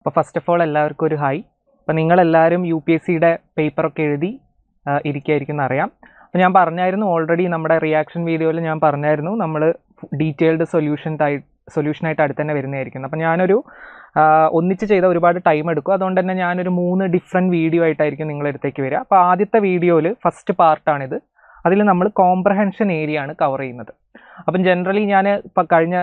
അപ്പോൾ first of all എല്ലാവർക്കും ഒരു ഹായ്. അപ്പോൾ നിങ്ങളെല്ലാവരും UPSCയുടെ പേപ്പറൊക്കെ എഴുതി ഇരിക്കുകയായിരിക്കും എന്നറിയാം. അപ്പോൾ ഞാൻ പറഞ്ഞായിരുന്നു ഓൾറെഡി നമ്മുടെ റിയാക്ഷൻ വീഡിയോയിൽ ഞാൻ പറഞ്ഞായിരുന്നു നമ്മൾ ഡീറ്റെയിൽഡ് സൊല്യൂഷനായിട്ട് അടുത്ത് തന്നെ വരുന്നതായിരിക്കും. അപ്പോൾ ഞാനൊരു ഒന്നിച്ച് ചെയ്ത ഒരുപാട് ടൈം എടുക്കും. അതുകൊണ്ട് തന്നെ ഞാനൊരു 3 ഡിഫറെൻറ്റ് വീഡിയോ ആയിട്ടായിരിക്കും നിങ്ങളുടെ അടുത്തേക്ക് വരിക. അപ്പോൾ ആദ്യത്തെ വീഡിയോയിൽ ഫസ്റ്റ് പാർട്ടാണിത്. അതിൽ നമ്മൾ കോംപ്രഹെൻഷൻ ഏരിയ ആണ് കവർ ചെയ്യുന്നത്. അപ്പം ജനറലി ഞാൻ ഇപ്പം കഴിഞ്ഞ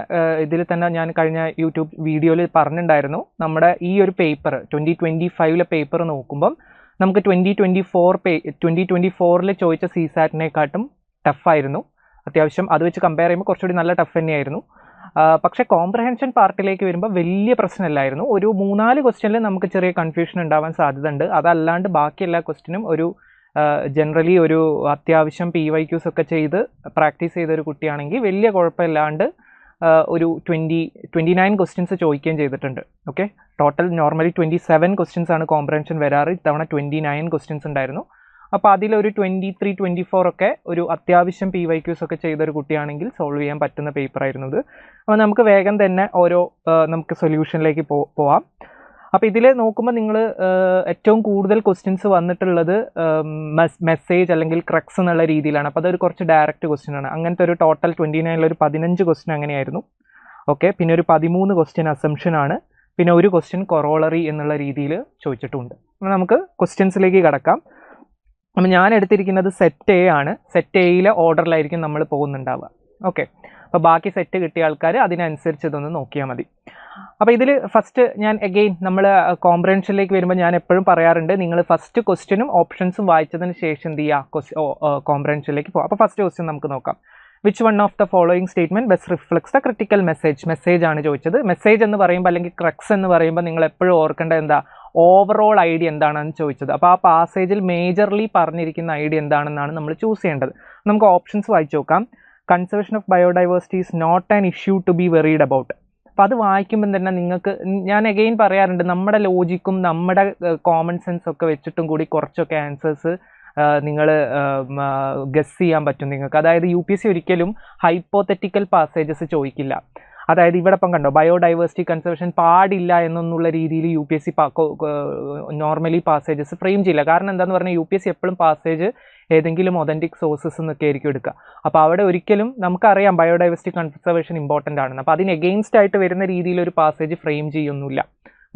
ഇതിൽ തന്നെ ഞാൻ കഴിഞ്ഞ യൂട്യൂബ് വീഡിയോയിൽ പറഞ്ഞിട്ടുണ്ടായിരുന്നു, നമ്മുടെ ഈ ഒരു പേപ്പർ 2025 പേപ്പർ നോക്കുമ്പം നമുക്ക് 2024 ചോദിച്ച CSAT-നെക്കാട്ടും ടഫായിരുന്നു. അത്യാവശ്യം അത് വെച്ച് കമ്പയർ ചെയ്യുമ്പോൾ കുറച്ചുകൂടി നല്ല ടഫ് തന്നെയായിരുന്നു. പക്ഷേ കോംപ്രഹെൻഷൻ പാർട്ടിലേക്ക് വരുമ്പോൾ വലിയ പ്രശ്നമില്ലായിരുന്നു. ഒരു 3-4 ക്വസ്റ്റ്യനിൽ നമുക്ക് ചെറിയ കൺഫ്യൂഷൻ ഉണ്ടാവാൻ സാധ്യതയുണ്ട്. അതല്ലാണ്ട് ബാക്കി എല്ലാ ക്വസ്റ്റ്യനും ഒരു ജനറലി ഒരു അത്യാവശ്യം PYQs ഒക്കെ ചെയ്ത് പ്രാക്ടീസ് ചെയ്തൊരു കുട്ടിയാണെങ്കിൽ വലിയ കുഴപ്പമില്ലാണ്ട് ഒരു 29 ക്വസ്റ്റ്യൻസ് ചോദിക്കുകയും ചെയ്തിട്ടുണ്ട്. ഓക്കെ, ടോട്ടൽ നോർമലി 27 ക്വസ്റ്റ്യൻസ് ആണ് കോംപ്രഹെൻഷൻ വരാറ്. ഇത്തവണ 29 ക്വസ്റ്റ്യൻസ് ഉണ്ടായിരുന്നു. അപ്പോൾ അതിലൊരു 23-24 ഒക്കെ ഒരു അത്യാവശ്യം PYQs ഒക്കെ ചെയ്തൊരു കുട്ടിയാണെങ്കിൽ സോൾവ് ചെയ്യാൻ പറ്റുന്ന പേപ്പറായിരുന്നു ഇത്. അപ്പോൾ നമുക്ക് വേഗം തന്നെ നമുക്ക് സൊല്യൂഷനിലേക്ക് പോവാം. അപ്പോൾ ഇതിൽ നോക്കുമ്പോൾ നിങ്ങൾ ഏറ്റവും കൂടുതൽ ക്വസ്റ്റ്യൻസ് വന്നിട്ടുള്ളത് മെസ്സേജ് അല്ലെങ്കിൽ ക്രക്സ് എന്നുള്ള രീതിയിലാണ്. അപ്പോൾ അതൊരു കുറച്ച് ഡയറക്റ്റ് ക്വസ്റ്റ്യൻ ആണ്. അങ്ങനത്തെ ഒരു ടോട്ടൽ 29 ഒരു 15 ക്വസ്റ്റ്യൻ അങ്ങനെയായിരുന്നു. ഓക്കെ, പിന്നെ ഒരു 13 ക്വസ്റ്റ്യൻ അസംഷൻ ആണ്. പിന്നെ ഒരു ക്വസ്റ്റ്യൻ കൊറോളറി എന്നുള്ള രീതിയിൽ ചോദിച്ചിട്ടുണ്ട്. അപ്പോൾ നമുക്ക് ക്വസ്റ്റ്യൻസിലേക്ക് കടക്കാം. അപ്പോൾ ഞാൻ എടുത്തിരിക്കുന്നത് സെറ്റ് A ആണ്. സെറ്റ് Aയിലെ ഓർഡറിലായിരിക്കും നമ്മൾ പോകുന്നുണ്ടാവുക. ഓക്കെ, അപ്പോൾ ബാക്കി സെറ്റ് കിട്ടിയ ആൾക്കാർ അതിനനുസരിച്ച് ഇതൊന്ന് നോക്കിയാൽ മതി. അപ്പോൾ ഇതിൽ ഫസ്റ്റ് ഞാൻ അഗെയിൻ നമ്മൾ കോംപ്രഹെൻഷനിലേക്ക് വരുമ്പോൾ ഞാൻ എപ്പോഴും പറയാറുണ്ട്, നിങ്ങൾ ഫസ്റ്റ് ക്വസ്റ്റ്യനും ഓപ്ഷൻസും വായിച്ചതിന് ശേഷം എന്ത് ചെയ്യുക, കോംപ്രഹെൻഷനിലേക്ക് പോകുക. അപ്പോൾ ഫസ്റ്റ് ക്വസ്റ്റ്യൻ നമുക്ക് നോക്കാം. Which one of the following statement best reflects the critical message ആണ് ചോദിച്ചത്. മെസ്സേജ് എന്ന് പറയുമ്പോൾ അല്ലെങ്കിൽ ക്രക്സ് എന്ന് പറയുമ്പോൾ നിങ്ങൾ എപ്പോഴും ഓർക്കേണ്ടത് എന്താ, ഓവറോൾ ഐഡിയ എന്താണെന്ന് ചോദിച്ചത്. അപ്പോൾ ആ പാസേജിൽ മേജർലി പറഞ്ഞിരിക്കുന്ന ഐഡിയ എന്താണെന്നാണ് നമ്മൾ ചൂസ് ചെയ്യേണ്ടത്. നമുക്ക് ഓപ്ഷൻസ് വായിച്ചു നോക്കാം. Conservation of biodiversity is not an issue to be worried about. അപ്പോൾ അത് വായിക്കുമ്പം തന്നെ നിങ്ങൾക്ക്, ഞാൻ അഗെയിൻ പറയാറുണ്ട്, നമ്മുടെ ലോജിക്കും നമ്മുടെ കോമൺ സെൻസ് ഒക്കെ വെച്ചിട്ടും കൂടി കുറച്ചൊക്കെ ആൻസേഴ്സ് നിങ്ങൾ ഗസ് ചെയ്യാൻ പറ്റും നിങ്ങൾക്ക്. അതായത് UPSC ഒരിക്കലും ഹൈപ്പോത്തറ്റിക്കൽ പാസേജസ് ചോദിക്കില്ല. അതായത് ഇവിടെ ഇപ്പം കണ്ടോ, ബയോഡൈവേഴ്സിറ്റി കൺസർവേഷൻ പാടില്ല എന്നൊന്നുള്ള രീതിയിൽ UPSC നോർമലി പാസേജസ് ഫ്രെയിം ചെയ്യില്ല. കാരണം എന്താണെന്ന് പറഞ്ഞാൽ UPSC എപ്പോഴും പാസേജ് ഏതെങ്കിലും ഒതൻറ്റിക് സോഴ്സസ് എന്നൊക്കെ ആയിരിക്കും എടുക്കുക. അപ്പോൾ അവിടെ ഒരിക്കലും നമുക്കറിയാം ബയോഡൈവേഴ്സിറ്റി കൺസർവേഷൻ ഇമ്പോർട്ടൻ്റ് ആണെന്ന്. അപ്പോൾ അതിന് എഗെയിൻസ്റ്റ് ആയിട്ട് വരുന്ന രീതിയിൽ ഒരു പാസേജ് ഫ്രെയിം ചെയ്യൊന്നുമില്ല.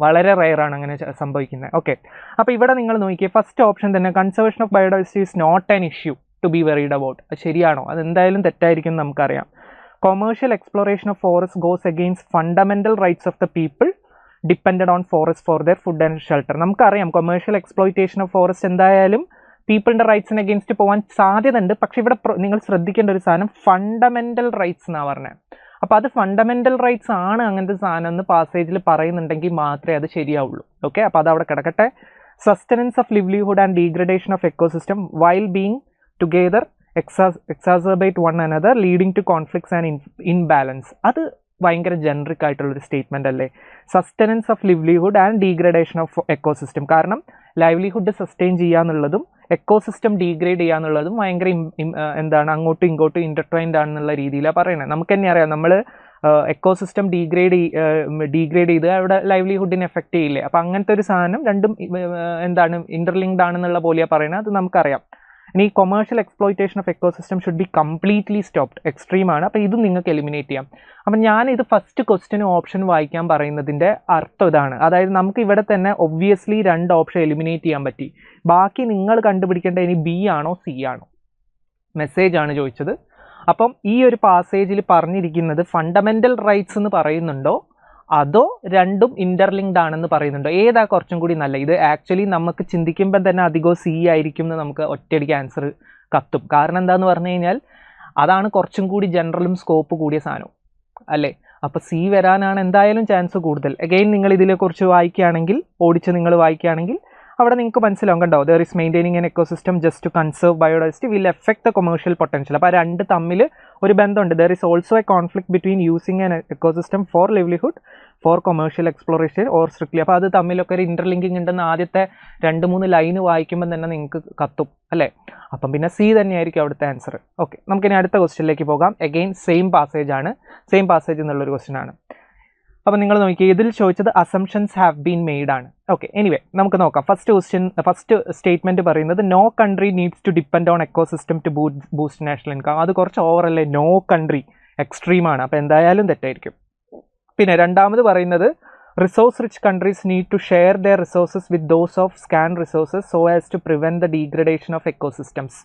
വളരെ റെയറാണ് അങ്ങനെ സംഭവിക്കുന്നത്. ഓക്കെ, അപ്പോൾ ഇവിടെ നിങ്ങൾ നോക്കിയേ, ഫസ്റ്റ് ഓപ്ഷൻ തന്നെ conservation of biodiversity is not an issue to be worried about. അത് ശരിയാണോ? അതെന്തായാലും തെറ്റായിരിക്കും നമുക്കറിയാം. Commercial exploration of forest goes against fundamental rights of the people depended on forest for their food and shelter. നമുക്കറിയാം commercial exploitation of forest എന്തായാലും പീപ്പിളിൻ്റെ റൈറ്റ്സിന് against പോകാൻ സാധ്യതയുണ്ട്. പക്ഷേ ഇവിടെ നിങ്ങൾ ശ്രദ്ധിക്കേണ്ട ഒരു സാധനം ഫണ്ടമെൻ്റൽ റൈറ്റ്സ് എന്നാണ് പറഞ്ഞത്. അപ്പോൾ അത് ഫണ്ടമെൻ്റൽ റൈറ്റ്സ് ആണ് അങ്ങനത്തെ സാധനം എന്ന് പാസേജിൽ പറയുന്നുണ്ടെങ്കിൽ മാത്രമേ അത് ശരിയാവുള്ളൂ. ഓക്കെ, അപ്പോൾ അത് അവിടെ കിടക്കട്ടെ. Sustenance of livelihood and degradation of ecosystem while being together exacerbate one another leading to conflicts and imbalance. അത് ഭയങ്കര ജനറിക് ആയിട്ടുള്ളൊരു സ്റ്റേറ്റ്മെൻ്റ് അല്ലേ? Sustenance of livelihood and degradation of ecosystem. കാരണം ലൈവ്ലിഹുഡ് സസ്റ്റെയിൻ ചെയ്യാന്നുള്ളതും എക്കോസിസ്റ്റം ഡീഗ്രേഡ് ചെയ്യാന്നുള്ളതും ഭയങ്കര എന്താണ്, അങ്ങോട്ടും ഇങ്ങോട്ടും ഇൻ്റർട്വൈൻഡ് ആണെന്നുള്ള രീതിയിലാണ് പറയുന്നത്. നമുക്ക് തന്നെ അറിയാം, നമ്മൾ എക്കോസിസ്റ്റം ഡീഗ്രേഡ് ചെയ്ത് അവിടെ ലൈവ്ലിഹുഡിനെ എഫക്റ്റ് ചെയ്യില്ലേ? അപ്പോൾ അങ്ങനത്തെ ഒരു സാധനം രണ്ടും എന്താണ്, ഇൻ്റർലിങ്ക്ഡ് ആണെന്നുള്ള പോലെയാണ് പറയുന്നത്. അത് നമുക്കറിയാം. ഇനി commercial exploitation of ecosystem should be completely stopped, എക്സ്ട്രീമാണ്. അപ്പോൾ ഇതും നിങ്ങൾക്ക് എലിമിനേറ്റ് ചെയ്യാം. അപ്പം ഞാനിത് ഫസ്റ്റ് ക്വസ്റ്റ്യനും ഓപ്ഷൻ വായിക്കാൻ പറയുന്നതിൻ്റെ അർത്ഥം ഇതാണ്. അതായത് നമുക്ക് ഇവിടെ തന്നെ ഒബ്വിയസ്ലി 2 ഓപ്ഷൻ എലിമിനേറ്റ് ചെയ്യാൻ പറ്റി. ബാക്കി നിങ്ങൾ കണ്ടുപിടിക്കേണ്ട ഇനി B ആണോ C ആണോ. മെസ്സേജ് ആണ് ചോദിച്ചത്. അപ്പം ഈ ഒരു പാസേജിൽ പറഞ്ഞിരിക്കുന്നത് ഫണ്ടമെൻ്റൽ റൈറ്റ്സ് എന്ന് പറയുന്നുണ്ടോ അതോ രണ്ടും ഇൻ്റർലിങ്ക്ഡ് ആണെന്ന് പറയുന്നുണ്ടോ? ഏതാ കുറച്ചും കൂടി നല്ല? ഇത് ആക്ച്വലി നമുക്ക് ചിന്തിക്കുമ്പോൾ തന്നെ അധികം C ആയിരിക്കും എന്ന് നമുക്ക് ഒറ്റയടിക്ക് ആൻസർ കത്തും. കാരണം എന്താണെന്ന് പറഞ്ഞു കഴിഞ്ഞാൽ അതാണ് കുറച്ചും കൂടി ജനറലും സ്കോപ്പ് കൂടിയ സാധനം അല്ലേ? അപ്പോൾ C വരാനാണ് എന്തായാലും ചാൻസ് കൂടുതൽ. അഗെയിൻ നിങ്ങൾ ഇതിനെക്കുറിച്ച് വായിക്കുകയാണെങ്കിൽ, ഓടിച്ച് നിങ്ങൾ വായിക്കുകയാണെങ്കിൽ അവിടെ നിങ്ങൾക്ക് മനസ്സിലാവും. കണ്ടോ, there is maintaining an ecosystem just to conserve biodiversity will effect the commercial potential. അപ്പോൾ ആ രണ്ട് തമ്മിൽ ഒരു ബന്ധമുണ്ട്. There is also a conflict between using an ecosystem for livelihood for commercial exploration or strictly. അപ്പോൾ അത് തമ്മിലൊക്കെ ഒരു ഇൻ്റർലിങ്കിങ് ഉണ്ടെന്ന് ആദ്യത്തെ 2-3 ലൈന് വായിക്കുമ്പോൾ തന്നെ നിങ്ങൾക്ക് കത്തും അല്ലേ? അപ്പം പിന്നെ C തന്നെയായിരിക്കും അവിടുത്തെ ആൻസർ. ഓക്കെ, നമുക്കിനി അടുത്ത ക്വസ്റ്റ്യനിലേക്ക് പോകാം. അഗെയിൻ സെയിം പാസേജ് ആണ്, സെയിം പാസേജ് എന്നുള്ളൊരു ക്വസ്റ്റ്യൻ ആണ്. അപ്പോൾ നിങ്ങൾ നോക്കി ഇതിൽ ചോദിച്ചത് അസംഷൻസ് ഹാവ് ബീൻ മെയ്ഡ് ആണ്. ഓക്കെ, എനിവേ നമുക്ക് നോക്കാം. ഫസ്റ്റ് സ്റ്റേറ്റ്മെന്റ് പറയുന്നത് no country needs to depend on ecosystem to boost national income. അത് കുറച്ച് ഓവറല്ലേ, നോ കൺട്രി എക്സ്ട്രീമാണ്, അപ്പോൾ എന്തായാലും തെറ്റായിരിക്കും. പിന്നെ രണ്ടാമത് പറയുന്നത് resource rich countries need to share their resources with those of scant resources so as to prevent the degradation of ecosystems.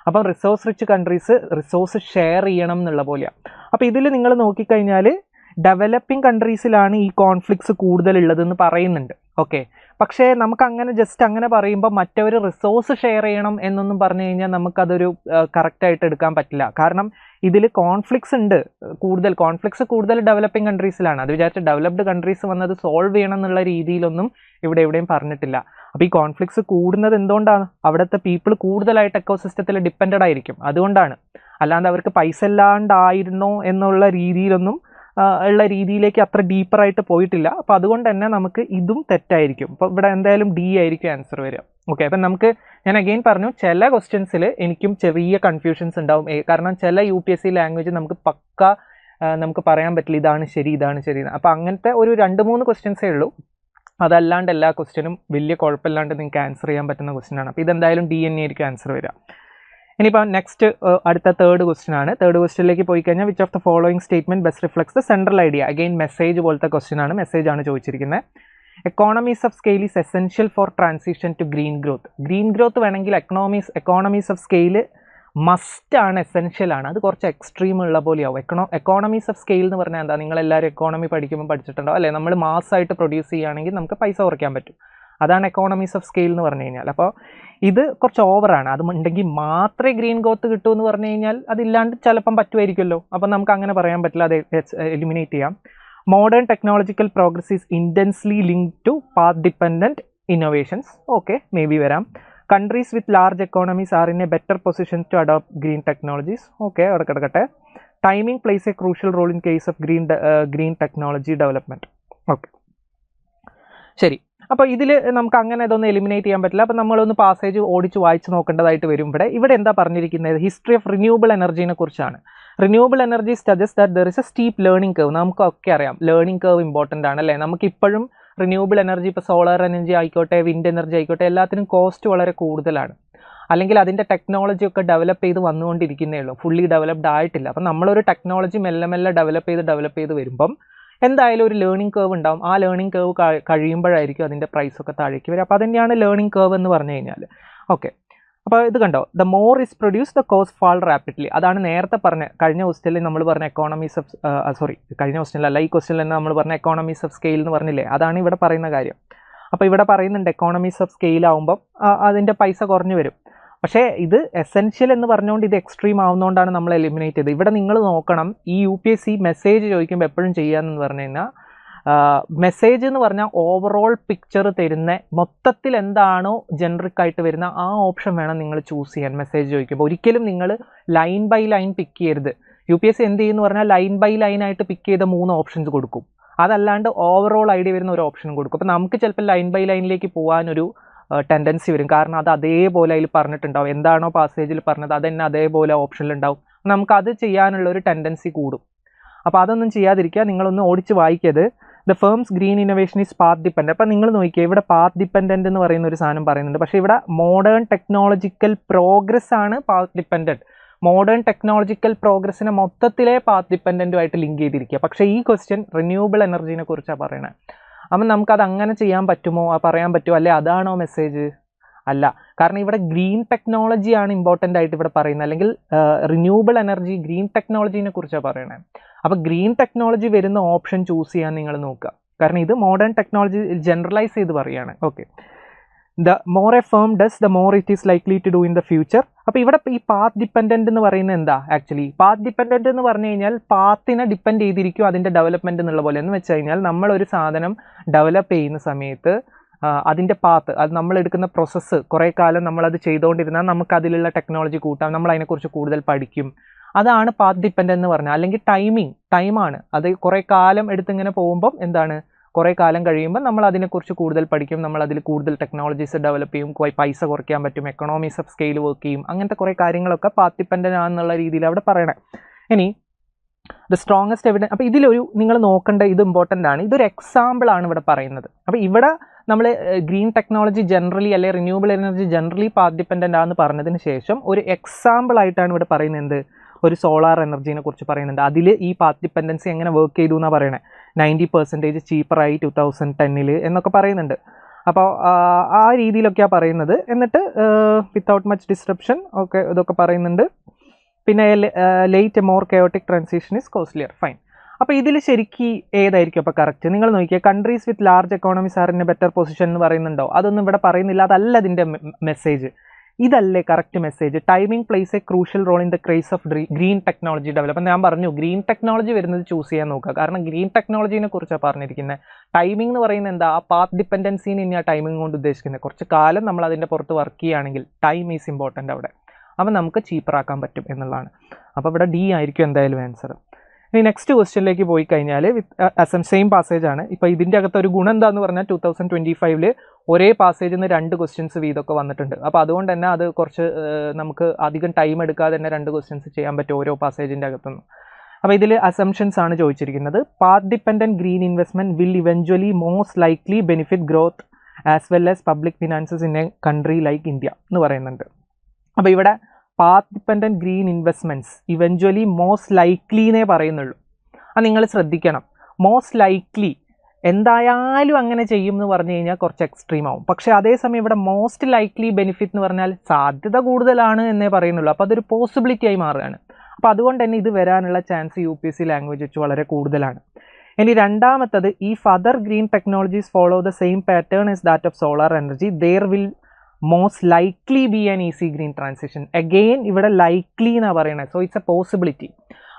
അപ്പം resource rich countries resource share ചെയ്യണം എന്നുള്ള പോലെയാണ്. അപ്പോൾ ഇതിൽ നിങ്ങൾ നോക്കിക്കഴിഞ്ഞാൽ ഡെവലപ്പിംഗ് കൺട്രീസിലാണ് ഈ കോൺഫ്ലിക്ട്സ് കൂടുതലുള്ളതെന്ന് പറയുന്നുണ്ട്. ഓക്കെ, പക്ഷേ നമുക്ക് അങ്ങനെ ജസ്റ്റ് അങ്ങനെ പറയുമ്പോൾ മറ്റവർ റിസോഴ്സ് ഷെയർ ചെയ്യണം എന്നൊന്നും പറഞ്ഞു കഴിഞ്ഞാൽ നമുക്കതൊരു കറക്റ്റായിട്ട് എടുക്കാൻ പറ്റില്ല. കാരണം ഇതിൽ കോൺഫ്ലിക്ട്സ് ഉണ്ട്, കൂടുതൽ ഡെവലപ്പിംഗ് കൺട്രീസിലാണ്. അത് വിചാരിച്ച് ഡെവലപ്ഡ് കൺട്രീസ് വന്നത് സോൾവ് ചെയ്യണം എന്നുള്ള രീതിയിലൊന്നും എവിടെയും പറഞ്ഞിട്ടില്ല. അപ്പോൾ ഈ കോൺഫ്ലിക്ട്സ് കൂടുന്നത് എന്തുകൊണ്ടാണ്? അവിടുത്തെ പീപ്പിൾ കൂടുതലായിട്ട് എക്കോസിസ്റ്റത്തിൽ ഡിപ്പെൻഡഡ് ആയിരിക്കും, അതുകൊണ്ടാണ്. അല്ലാണ്ട് അവർക്ക് പൈസ ഇല്ലാണ്ടായിരുന്നോ എന്നുള്ള രീതിയിലൊന്നും ഉള്ള രീതിയിലേക്ക് അത്ര ഡീപ്പറായിട്ട് പോയിട്ടില്ല. അപ്പോൾ അതുകൊണ്ട് തന്നെ നമുക്ക് ഇതും തെറ്റായിരിക്കും. അപ്പോൾ ഇവിടെ എന്തായാലും ഡി ആയിരിക്കും ആൻസർ വരിക. ഓക്കെ, അപ്പം നമുക്ക് ഞാൻ അഗെയിൻ പറഞ്ഞു, ചില ക്വസ്റ്റ്യൻസിൽ എനിക്കും ചെറിയ കൺഫ്യൂഷൻസ് ഉണ്ടാവും. കാരണം ചില UPSC ലാംഗ്വേജ് നമുക്ക് പറയാൻ പറ്റില്ല ഇതാണ് ശരി അപ്പോൾ അങ്ങനത്തെ ഒരു 2-3 ക്വസ്റ്റ്യൻസേ ഉള്ളൂ. അതല്ലാണ്ട് എല്ലാ ക്വസ്റ്റ്യനും വലിയ കുഴപ്പമില്ലാണ്ട് നിങ്ങൾക്ക് ആൻസർ ചെയ്യാൻ പറ്റുന്ന ക്വസ്റ്റ്യനാണ്. അപ്പോൾ ഇതെന്തായാലും ഡി ആയിരിക്കും ആൻസർ വരിക. ഇനിയിപ്പോൾ നെക്സ്റ്റ് അടുത്ത തേർഡ് ക്വസ്റ്റ്യൻ ആണ്. തേർഡ് ക്വസ്റ്റ്യനിലേക്ക് പോയി കഴിഞ്ഞാൽ which of the following statement best reflects the central idea. Again message പോലത്തെ ക്വസ്റ്റ്യൻ ആണ്, മെസ്സേജ് ആണ് ചോദിച്ചിരിക്കുന്നത്. Economies of scale is essential for transition to green growth. Green growth വേണമെങ്കിൽ എക്കോണമീസ് ഓഫ് സ്കെയിൽ മസ്റ്റ് ആണ്, essential ആണ്. അത് കുറച്ച് extreme ഉള്ള പോലെയാവും. എക്കോണമീസ് ഓഫ് സ്കെയിൽ എന്ന് പറഞ്ഞാൽ എന്താ? നിങ്ങളെല്ലാവരും എക്കോണമി പഠിക്കുമ്പോൾ പഠിച്ചിട്ടുണ്ടോ അല്ലേ? നമ്മൾ മാസ്സായിട്ട് പ്രൊഡ്യൂസ് ചെയ്യുകയാണെങ്കിൽ നമുക്ക് പൈസ കുറയ്ക്കാൻ പറ്റും. അതാണ് എക്കോണമീസ് ഓഫ് സ്കെയിൽ എന്ന് പറഞ്ഞു കഴിഞ്ഞാൽ. അപ്പോൾ ഇത് കുറച്ച് ഓവറാണ്. അത് ഉണ്ടെങ്കിൽ മാത്രമേ ഗ്രീൻ ഗ്രോത്ത് കിട്ടൂ എന്ന് പറഞ്ഞു കഴിഞ്ഞാൽ അതില്ലാണ്ട് ചിലപ്പം പറ്റുമായിരിക്കുമല്ലോ. അപ്പം നമുക്ക് അങ്ങനെ പറയാൻ പറ്റില്ല, അത് എലിമിനേറ്റ് ചെയ്യാം. Modern technological progress is intensely linked to path dependent innovations. Okay, maybe വരാം. Countries with large economies are in a better position to adopt green technologies. Okay, അവിടെ കിടക്കട്ടെ. Timing plays a crucial role in case of green technology development. Okay, ശരി. അപ്പോൾ ഇതിൽ നമുക്ക് അങ്ങനെ ഇതൊന്നും eliminate ചെയ്യാൻ പറ്റില്ല. അപ്പോൾ നമ്മളൊന്ന് പാസേജ് ഓടിച്ച് വായിച്ച് നോക്കേണ്ടതായിട്ട് വരും. ഇവിടെ എന്താ പറഞ്ഞിരിക്കുന്നത്? ഹിസ്റ്ററി ഓഫ് റിന്യൂവബിൾ എനർജീനെ കുറിച്ചാണ്. Renewable energy suggest that there is A steep learning curve. നമുക്കൊക്കെ അറിയാം ലേണിംഗ് കർവ് ഇമ്പോർട്ടൻ്റ് ആണ് അല്ലേ? നമുക്കിപ്പോഴും റിന്യൂവബിൾ എനർജി, ഇപ്പോൾ സോളാർ എനർജി ആയിക്കോട്ടെ, വിൻഡ് എനർജി ആയിക്കോട്ടെ, എല്ലാത്തിനും കോസ്റ്റ് വളരെ കൂടുതലാണ്. അല്ലെങ്കിൽ അതിൻ്റെ ടെക്നോളജി ഒക്കെ ഡെവലപ്പ് ചെയ്ത് വന്നുകൊണ്ടിരിക്കുന്നേ ഉള്ളൂ, ഫുള്ളി ഡെവലപ്ഡ് ആയിട്ടില്ല. അപ്പം നമ്മളൊരു ടെക്നോളജി മെല്ലെ ഡെവലപ്പ് ചെയ്ത് വരുമ്പം എന്തായാലും ഒരു ലേണിംഗ് കർവ് ഉണ്ടാവും. ആ ലേണിംഗ് കർവ് കഴിയുമ്പോഴായിരിക്കും അതിൻ്റെ പ്രൈസൊക്കെ താഴേക്ക് വരിക. അപ്പോൾ അതന്നെയാണ് ലേണിംഗ് കർവ് എന്ന് പറഞ്ഞു കഴിഞ്ഞാൽ. ഓക്കെ, അപ്പോൾ ഇത് കണ്ടോ, the more is produce the cost fall rapidly. അതാണ് നേരത്തെ കഴിഞ്ഞ ക്വസ്റ്റ്യനിൽ നമ്മൾ പറഞ്ഞ എക്കോണമീസ് ഓഫ് കഴിഞ്ഞ ക്വസ്റ്റ്യനിലല്ല, ഈ ക്വസ്റ്റ്യനിൽ തന്നെ നമ്മൾ പറഞ്ഞ എക്കോണമീസ് ഓഫ് സ്കെയിൽ എന്ന് പറഞ്ഞില്ലേ, അതാണ് ഇവിടെ പറയുന്ന കാര്യം. അപ്പോൾ ഇവിടെ പറയുന്നുണ്ട് എക്കോണമീസ് ഓഫ് സ്കെയിൽ ആകുമ്പം അതിൻ്റെ പൈസ കുറഞ്ഞു വരും. പക്ഷേ ഇത് എസെൻഷ്യൽ എന്ന് പറഞ്ഞുകൊണ്ട് ഇത് എക്സ്ട്രീം ആവുന്നതുകൊണ്ടാണ് നമ്മൾ എലിമിനേറ്റ് ചെയ്തത്. ഇവിടെ നിങ്ങൾ നോക്കണം, ഈ UPSC മെസ്സേജ് ചോദിക്കുമ്പോൾ എപ്പോഴും ചെയ്യാമെന്ന് പറഞ്ഞു കഴിഞ്ഞാൽ, മെസ്സേജ് എന്ന് പറഞ്ഞാൽ ഓവറോൾ പിക്ചർ തരുന്ന, മൊത്തത്തിൽ എന്താണോ ജനറിക് ആയിട്ട് വരുന്ന ആ ഓപ്ഷൻ വേണം നിങ്ങൾ ചൂസ് ചെയ്യാൻ മെസ്സേജ് ചോദിക്കുമ്പോൾ. ഒരിക്കലും നിങ്ങൾ ലൈൻ ബൈ ലൈൻ പിക്ക് ചെയ്യരുത്. UPSC എന്ത് ചെയ്യുമെന്ന് പറഞ്ഞാൽ ലൈൻ ബൈ ലൈൻ ആയിട്ട് പിക്ക് ചെയ്ത 3 ഓപ്ഷൻസ് കൊടുക്കും. അതല്ലാണ്ട് ഓവറോൾ ഐഡിയ വരുന്ന ഒരു ഓപ്ഷനും കൊടുക്കും. അപ്പോൾ നമുക്ക് ചിലപ്പോൾ ലൈൻ ബൈ ലൈനിലേക്ക് പോകാനൊരു ടെൻഡൻസി വരും. കാരണം അത് അതേപോലെ അതിൽ പറഞ്ഞിട്ടുണ്ടാവും, എന്താണോ പാസേജിൽ പറഞ്ഞത് അത് തന്നെ അതേപോലെ ഓപ്ഷനിലുണ്ടാവും. നമുക്കത് ചെയ്യാനുള്ള ഒരു ടെൻഡൻസി കൂടും. അപ്പോൾ അതൊന്നും ചെയ്യാതിരിക്കുക, നിങ്ങളൊന്ന് ഓടിച്ച് വായിക്കരുത്. The firms green innovation is path dependent. അപ്പോൾ നിങ്ങൾ നോക്കിയാൽ ഇവിടെ പാത്ത് ഡിപ്പെൻഡൻറ്റ് എന്ന് പറയുന്ന ഒരു സാധനം പറയുന്നുണ്ട്. പക്ഷേ ഇവിടെ മോഡേൺ ടെക്നോളജിക്കൽ പ്രോഗ്രസ് ആണ് പാത്ത് ഡിപ്പെൻഡൻറ്റ്. മോഡേൺ ടെക്നോളജിക്കൽ പ്രോഗ്രസ്സിനെ മൊത്തത്തിലെ പാത്ത് ഡിപ്പെൻഡൻറ്റുമായിട്ട് ലിങ്ക് ചെയ്തിരിക്കുക. പക്ഷേ ഈ ക്വസ്റ്റ്യൻ റിന്യൂവബിൾ എനർജീനെ കുറിച്ചാണ് പറയണത്. അപ്പം നമുക്കത് അങ്ങനെ ചെയ്യാൻ പറ്റുമോ, പറയാൻ പറ്റുമോ, അല്ലെ അതാണോ മെസ്സേജ്? അല്ല. കാരണം ഇവിടെ ഗ്രീൻ ടെക്നോളജിയാണ് ഇമ്പോർട്ടൻ്റ് ആയിട്ട് ഇവിടെ പറയുന്നത്, അല്ലെങ്കിൽ റിന്യൂവബിൾ എനർജി ഗ്രീൻ ടെക്നോളജീനെ കുറിച്ചാണ് പറയണത്. അപ്പോൾ ഗ്രീൻ ടെക്നോളജി വരുന്ന ഓപ്ഷൻ ചൂസ് ചെയ്യാൻ നിങ്ങൾ നോക്കുക. കാരണം ഇത് മോഡേൺ ടെക്നോളജി ജനറലൈസ് ചെയ്ത് പറയുകയാണ്. Okay, the more a firm does the more it is likely to do in the future. അപ്പോൾ ഇവിടെ ഈ പാത്ത് ഡിപ്പെൻഡൻറ്റ് എന്ന് പറയുന്നത് എന്താ? ആക്ച്വലി പാത്ത് ഡിപ്പെൻഡൻറ്റ് എന്ന് പറഞ്ഞു കഴിഞ്ഞാൽ പാത്തിനെ ഡിപ്പെൻഡ് ചെയ്തിരിക്കും അതിൻ്റെ ഡെവലപ്മെൻറ്റ് എന്നുള്ള പോലെ. എന്ന് വെച്ച് കഴിഞ്ഞാൽ നമ്മളൊരു സാധനം ഡെവലപ്പ് ചെയ്യുന്ന സമയത്ത് അതിൻ്റെ പാത്ത്, അത് നമ്മളെടുക്കുന്ന പ്രോസസ്സ് കുറേ കാലം നമ്മളത് ചെയ്തുകൊണ്ടിരുന്നാൽ നമുക്ക് അതിലുള്ള ടെക്നോളജി കൂട്ടാം, നമ്മൾ അതിനെക്കുറിച്ച് കൂടുതൽ പഠിക്കും. അതാണ് പാത്ത് ഡിപ്പെൻഡൻ്റ് എന്ന് പറഞ്ഞാൽ. അല്ലെങ്കിൽ ടൈമാണ്. അത് കുറേ കാലം എടുത്തിങ്ങനെ പോകുമ്പം എന്താണ്, കുറേ കാലം കഴിയുമ്പോൾ നമ്മൾ അതിനെക്കുറിച്ച് കൂടുതൽ പഠിക്കും, നമ്മൾ അതിൽ കൂടുതൽ ടെക്നോളജീസ് ഡെവലപ്പ് ചെയ്യും, പൈസ കുറയ്ക്കാൻ പറ്റും, എക്കണോമീസ് ഓഫ് സ്കെയിൽ വർക്ക് ചെയ്യും. അങ്ങനത്തെ കുറേ കാര്യങ്ങളൊക്കെ പാത്ത് ഡിപ്പെൻഡൻ്റ് ആണെന്നുള്ള രീതിയിൽ അവിടെ പറയണേ. ഇനി ദ സ്ട്രോങ്ങസ്റ്റ് എവിഡൻസ്. അപ്പോൾ ഇതിലൊരു നിങ്ങൾ നോക്കേണ്ട, ഇത് ഇമ്പോർട്ടൻ്റ് ആണ്, ഇതൊരു എക്സാമ്പിളാണ് ഇവിടെ പറയുന്നത്. അപ്പോൾ ഇവിടെ നമ്മൾ ഗ്രീൻ ടെക്നോളജി ജനറലി അല്ലെങ്കിൽ renewable energy generally path dependent ആണെന്ന് പറഞ്ഞതിന് ശേഷം ഒരു എക്സാമ്പിളായിട്ടാണ് ഇവിടെ പറയുന്നത് എന്ത്, ഒരു സോളാർ എനർജീനെ കുറിച്ച് പറയുന്നുണ്ട്. അതിൽ ഈ പാത്ത് ഡിപ്പെൻഡൻസി എങ്ങനെ വർക്ക് ചെയ്തു എന്നാണ് പറയണത്. 90% ചീപ്പറായി 2010 എന്നൊക്കെ പറയുന്നുണ്ട്. അപ്പോൾ ആ രീതിയിലൊക്കെയാണ് പറയുന്നത്. എന്നിട്ട് വിത്തൗട്ട് മച്ച് ഡിസ്ട്രപ്ഷൻ ഒക്കെ ഇതൊക്കെ പറയുന്നുണ്ട്. പിന്നെ late more chaotic transition is costlier. Fine. അപ്പോൾ ഇതിൽ ശരിക്കും ഏതായിരിക്കും അപ്പോൾ കറക്റ്റ്? നിങ്ങൾ നോക്കിയാൽ countries with large economies are in a better position എന്ന് പറയുന്നുണ്ടോ? അതൊന്നും ഇവിടെ പറയുന്നില്ല. അതല്ല ഇതിൻ്റെ മെസ്സേജ്. ഇതല്ലേ correct message? Timing plays a crucial role in the craze of green technology develop. ഞാൻ പറഞ്ഞു ഗ്രീൻ ടെക്നോളജി വരുന്നത് ചൂസ് ചെയ്യാൻ നോക്കുക. കാരണം ഗ്രീൻ ടെക്നോളജീനെ കുറിച്ചാണ് പറഞ്ഞിരിക്കുന്നത്. ടൈമിംഗ് എന്ന് പറയുന്നത് എന്താ? ആ പാത്ത് ഡിപ്പെൻഡൻസീനെ ഇനി ആ ടൈമിംഗ് കൊണ്ട് ഉദ്ദേശിക്കുന്നത് കുറച്ച് കാലം നമ്മൾ അതിൻ്റെ പുറത്ത് വർക്ക് ചെയ്യുകയാണെങ്കിൽ ടൈം ഈസ് ഇമ്പോർട്ടൻ്റ് അവിടെ. അപ്പോൾ നമുക്ക് ചീപ്പറാക്കാൻ പറ്റും എന്നുള്ളതാണ്. അപ്പോൾ ഇവിടെ ഡി ആയിരിക്കും എന്തായാലും ആൻസർ. ഇനി നെക്സ്റ്റ് ക്വസ്റ്റ്യനിലേക്ക് പോയി കഴിഞ്ഞാൽ സെയിം പാസേജ് ആണ്. ഇപ്പോൾ ഇതിൻ്റെ അകത്ത് ഒരു ഗുണം എന്താണെന്ന് പറഞ്ഞാൽ 2025 ഒരേ പാസേജിൽ നിന്ന് 2 ക്വസ്റ്റ്യൻസ് വീതമൊക്കെ വന്നിട്ടുണ്ട്. അപ്പോൾ അതുകൊണ്ട് തന്നെ അത് കുറച്ച് നമുക്ക് അധികം ടൈം എടുക്കാതെ തന്നെ 2 ക്വസ്റ്റ്യൻസ് ചെയ്യാൻ പറ്റും ഓരോ പാസേജിൻ്റെ അകത്തുനിന്ന്. അപ്പോൾ ഇതിൽ അസംഷൻസ് ആണ് ചോദിച്ചിരിക്കുന്നത്. Path dependent green investment will eventually most likely benefit growth as well as public finances in a country like India എന്ന് പറയുന്നുണ്ട്. അപ്പോൾ ഇവിടെ path dependent green investments eventually most likely എന്നേ പറയുന്നുള്ളൂ. അത് നിങ്ങൾ ശ്രദ്ധിക്കണം. മോസ്റ്റ് ലൈക്ലി എന്തായാലും അങ്ങനെ ചെയ്യും എന്ന് പറഞ്ഞു കഴിഞ്ഞാൽ കുറച്ച് എക്സ്ട്രീം ആവും. പക്ഷേ അതേസമയം ഇവിടെ മോസ്റ്റ് ലൈക്ലി ബെനിഫിറ്റ് എന്ന് പറഞ്ഞാൽ സാധ്യത കൂടുതലാണ് എന്നേ പറയുന്നുള്ളൂ. അപ്പോൾ അതൊരു പോസിബിലിറ്റി ആയി മാറുകയാണ്. അപ്പോൾ അതുകൊണ്ട് തന്നെ ഇത് വരാനുള്ള ചാൻസ് UPSC ലാംഗ്വേജ് വെച്ച് വളരെ കൂടുതലാണ്. ഇനി രണ്ടാമത്തത്, ഈ further green technologies follow the same pattern as that of solar energy there will most likely be an easy green transition. Again ഇവിടെ ലൈക്ലി എന്നാണ് പറയുന്നത്. So it's a possibility.